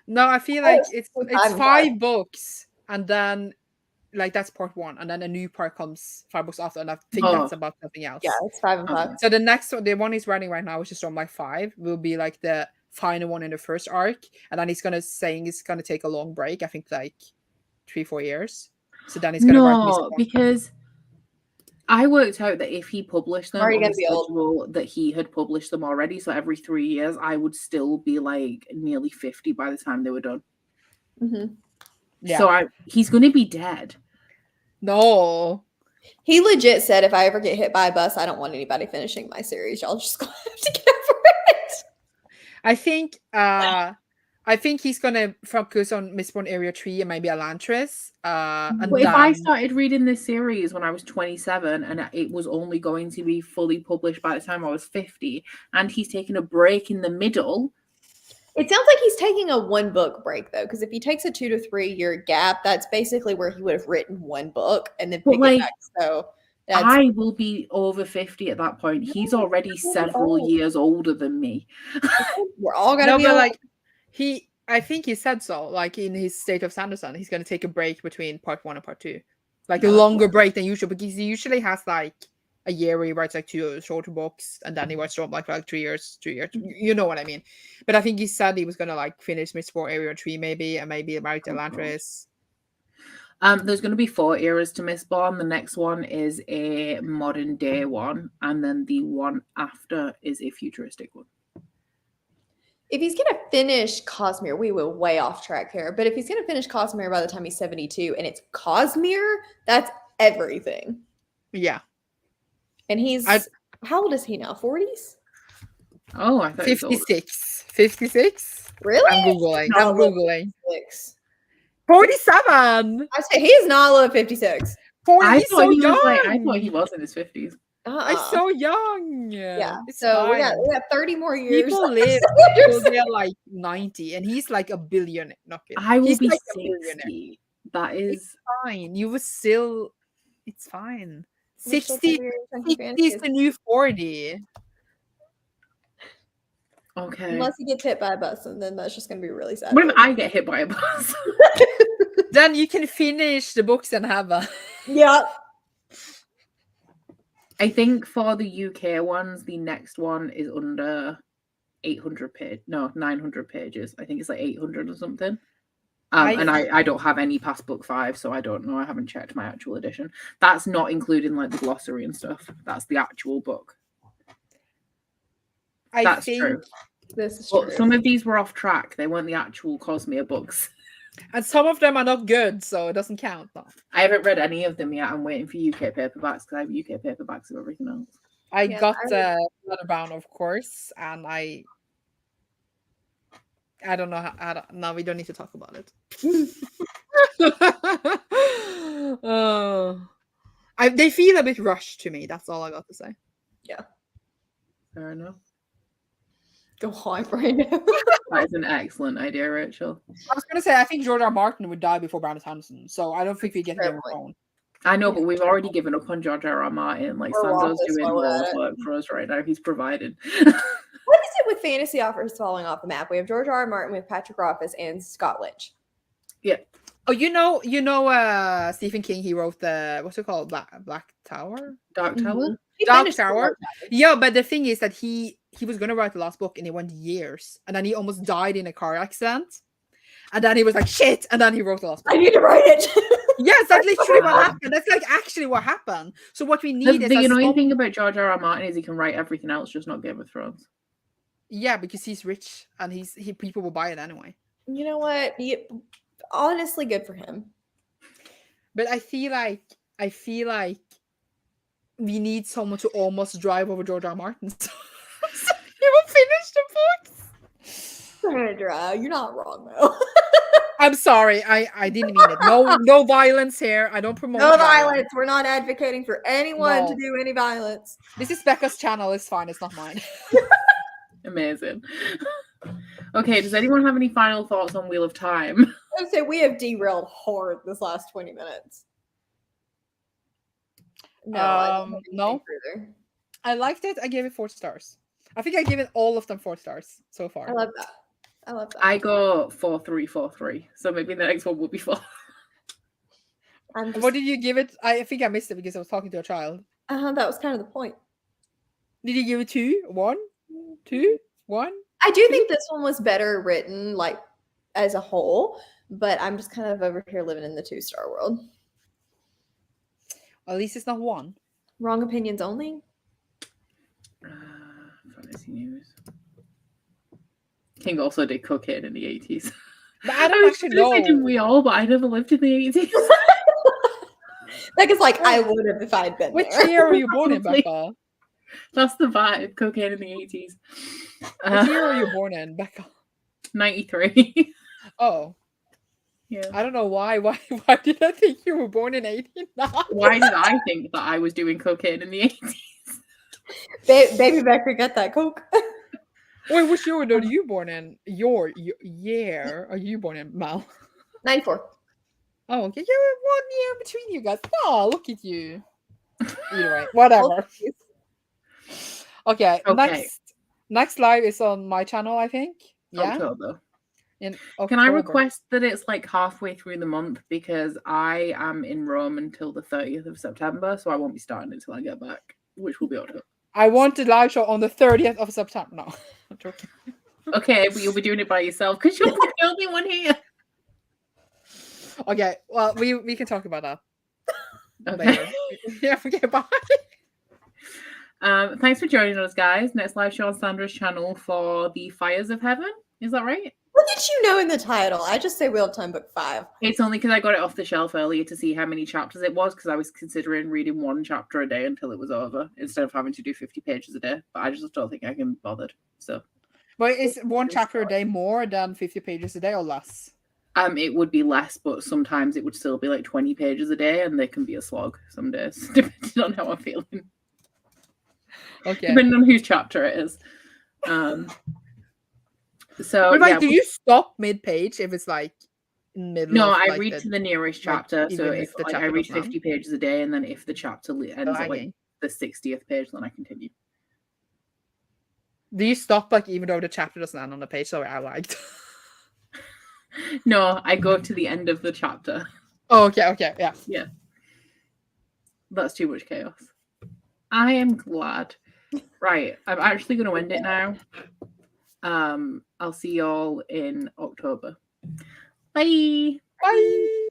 No, I feel like it's 5 books, and then like that's part 1, and then a new part comes 5 books after, and I think that's about something else. Yeah, it's 5 and 5. So the next one, the one he's writing right now, which is Stormlight 5, will be like the final one in the first arc, and then he's gonna take a long break. I think like 3-4 years. So then he's gonna write because I worked out that if he published them on the schedule that he had published them already, so every 3 years, I would still be like nearly 50 by the time they were done. Mm-hmm. Yeah. So he's going to be dead. No. He legit said, if I ever get hit by a bus, I don't want anybody finishing my series. Y'all just gonna have to get over it. I think he's gonna focus on Mistborn Area 3 and maybe Elantris. If I started reading this series when I was 27 and it was only going to be fully published by the time I was 50, and he's taking a break in the middle. It sounds like he's taking a 1-book break though, because if he takes a 2 to 3 year gap, that's basically where he would have written 1 book and then pick it back. So I will be over 50 at that point. He's already several years older than me. We're all gonna be like I think he said so, like in his State of Sanderson, he's going to take a break between part 1 and part 2, like a longer break than usual, because he usually has like a year where he writes like 2 shorter books, and then he writes Stormlight for like 3 years. You know what I mean? But I think he said he was going to like finish Mistborn Area 3 maybe, and maybe write Elantris. There's going to be 4 eras to Mistborn. The next one is a modern day one, and then the one after is a futuristic one. If he's going to finish Cosmere, we were way off track here, but if he's going to finish Cosmere by the time he's 72 and it's Cosmere, that's everything. Yeah. And he's, how old is he now? 40s? Oh, I thought 56. 56? Really? I'm Googling. 47! I say he's not low at 56. 40, I thought he was in his 50s. I'm so young. Yeah. So we got 30 more years. People live until they're like 90, and he's like a billionaire. I will be like 60. That is it's fine. You will still. It's fine. 60 is the new 40. Okay. Unless he gets hit by a bus, and then that's just going to be really sad. What if I get hit by a bus? Then you can finish the books and have a. Yeah. I think for the UK ones, the next one is under 800 page. No, 900 pages. I think it's like 800 or something. And I don't have any past book 5, so I don't know. I haven't checked my actual edition. That's not including like the glossary and stuff. That's the actual book. That's true. This is But true. some of these were off track. They weren't the actual Cosmere books. And some of them are not good, so it doesn't count. No. I haven't read any of them yet. I'm waiting for UK paperbacks because I have UK paperbacks of everything else. I got Leatherbound, of course, and I don't know how. No, we don't need to talk about it. They feel a bit rushed to me. That's all I got to say. Yeah. Fair enough. Go hype right now. That is an excellent idea, Rachel. I was going to say, I think George R. Martin would die before Brandon Sanderson, so I don't think we get Game of Thrones. I know, but we've already given up on George R. R. Martin. Like, Sando's doing all the work for us right now. He's provided. What is it with fantasy authors falling off the map? We have George R. R. Martin, we have Patrick Rothfuss, and Scott Lynch. Yeah. Oh, you know, Stephen King. He wrote the what's it called, Black Tower, Dark Tower. Dark Tower. Yeah, but the thing is that he was gonna write the last book, and it went years, and then he almost died in a car accident, and then he was like, "Shit!" and then he wrote the last book. I need to write it. Yes, that's literally what happened. That's like actually what happened. So what we need is the annoying thing about George R. R. Martin is he can write everything else, just not Game of Thrones. Yeah, because he's rich and people will buy it anyway. You know what? Honestly, good for him. But I feel like we need someone to almost drive over George R. Martin. So he will finish the books. Sandra, you're not wrong though. I'm sorry, I didn't mean it. No violence here. I don't promote no violence. We're not advocating for anyone to No. do any violence. This is Becca's channel. It's fine. It's not mine. Amazing. Okay, does anyone have any final thoughts on Wheel of Time? I would say we have derailed hard this last 20 minutes. No. No. I liked it. I gave it 4 stars. I think I gave it all of them 4 stars so far. I love that. I go 4-3-4-3. So maybe the next one will be 4. What did you give it? I think I missed it because I was talking to a child. That was kind of the point. Did you give it 2? 1? 2? 1? I do think this one was better written, like as a whole, but I'm just kind of over here living in the 2-star world. At least it's not 1. Wrong opinions only. Fantasy news. King also did cocaine in the 80s. But I don't actually know. Didn't we all? But I never lived in the 80s. Becca's like, I would have if I'd been Which there. year were you born in, Becca? That's the vibe. Cocaine in the 80s. What year were you born in, Becca? 93. Oh. Yeah. I don't know why. Why did I think you were born in 89? Why did I think that I was doing cocaine in the 80s? Baby Becca, get that coke. Wait, which year are you born in? Your year are you born in, Mal? 94. Oh, okay. You're 1 year between you guys. Oh, look at you. Either way, whatever. Okay. Next live is on my channel, I think. Yeah. October. In October. Can I request that it's like halfway through the month because I am in Rome until the 30th of September, so I won't be starting until I get back, which will be October. I want the live show on the 30th of September. No, I'm joking. Okay, but you'll be doing it by yourself because you're the only one here. Okay, well, we can talk about that. Okay. Yeah, okay, bye. Thanks for joining us, guys. Next live show on Sandra's channel for the Fires of Heaven. Is that right? What did you know in the title? I just say Wheel of Time Book 5. It's only because I got it off the shelf earlier to see how many chapters it was because I was considering reading 1 chapter a day until it was over instead of having to do 50 pages a day. But I just don't think I can be bothered. So, but is 1 chapter a day more than 50 pages a day or less? It would be less, but sometimes it would still be like 20 pages a day, and they can be a slog some days, depending on how I'm feeling. Okay. Depending on whose chapter it is. So, but like, yeah, do you stop mid-page if it's like in middle? No, of, I like, read to the nearest chapter. like, So even if the like, I chapter read goes 50 pages a day, and then if the chapter ends at like the 60th page, then I continue. Do you stop like even though the chapter doesn't end on the page? Sorry, I liked. No, I go to the end of the chapter. Oh, okay, yeah. Yeah. That's too much chaos. I am glad. Right, I'm actually going to end it now. I'll see y'all in October. Bye. Bye.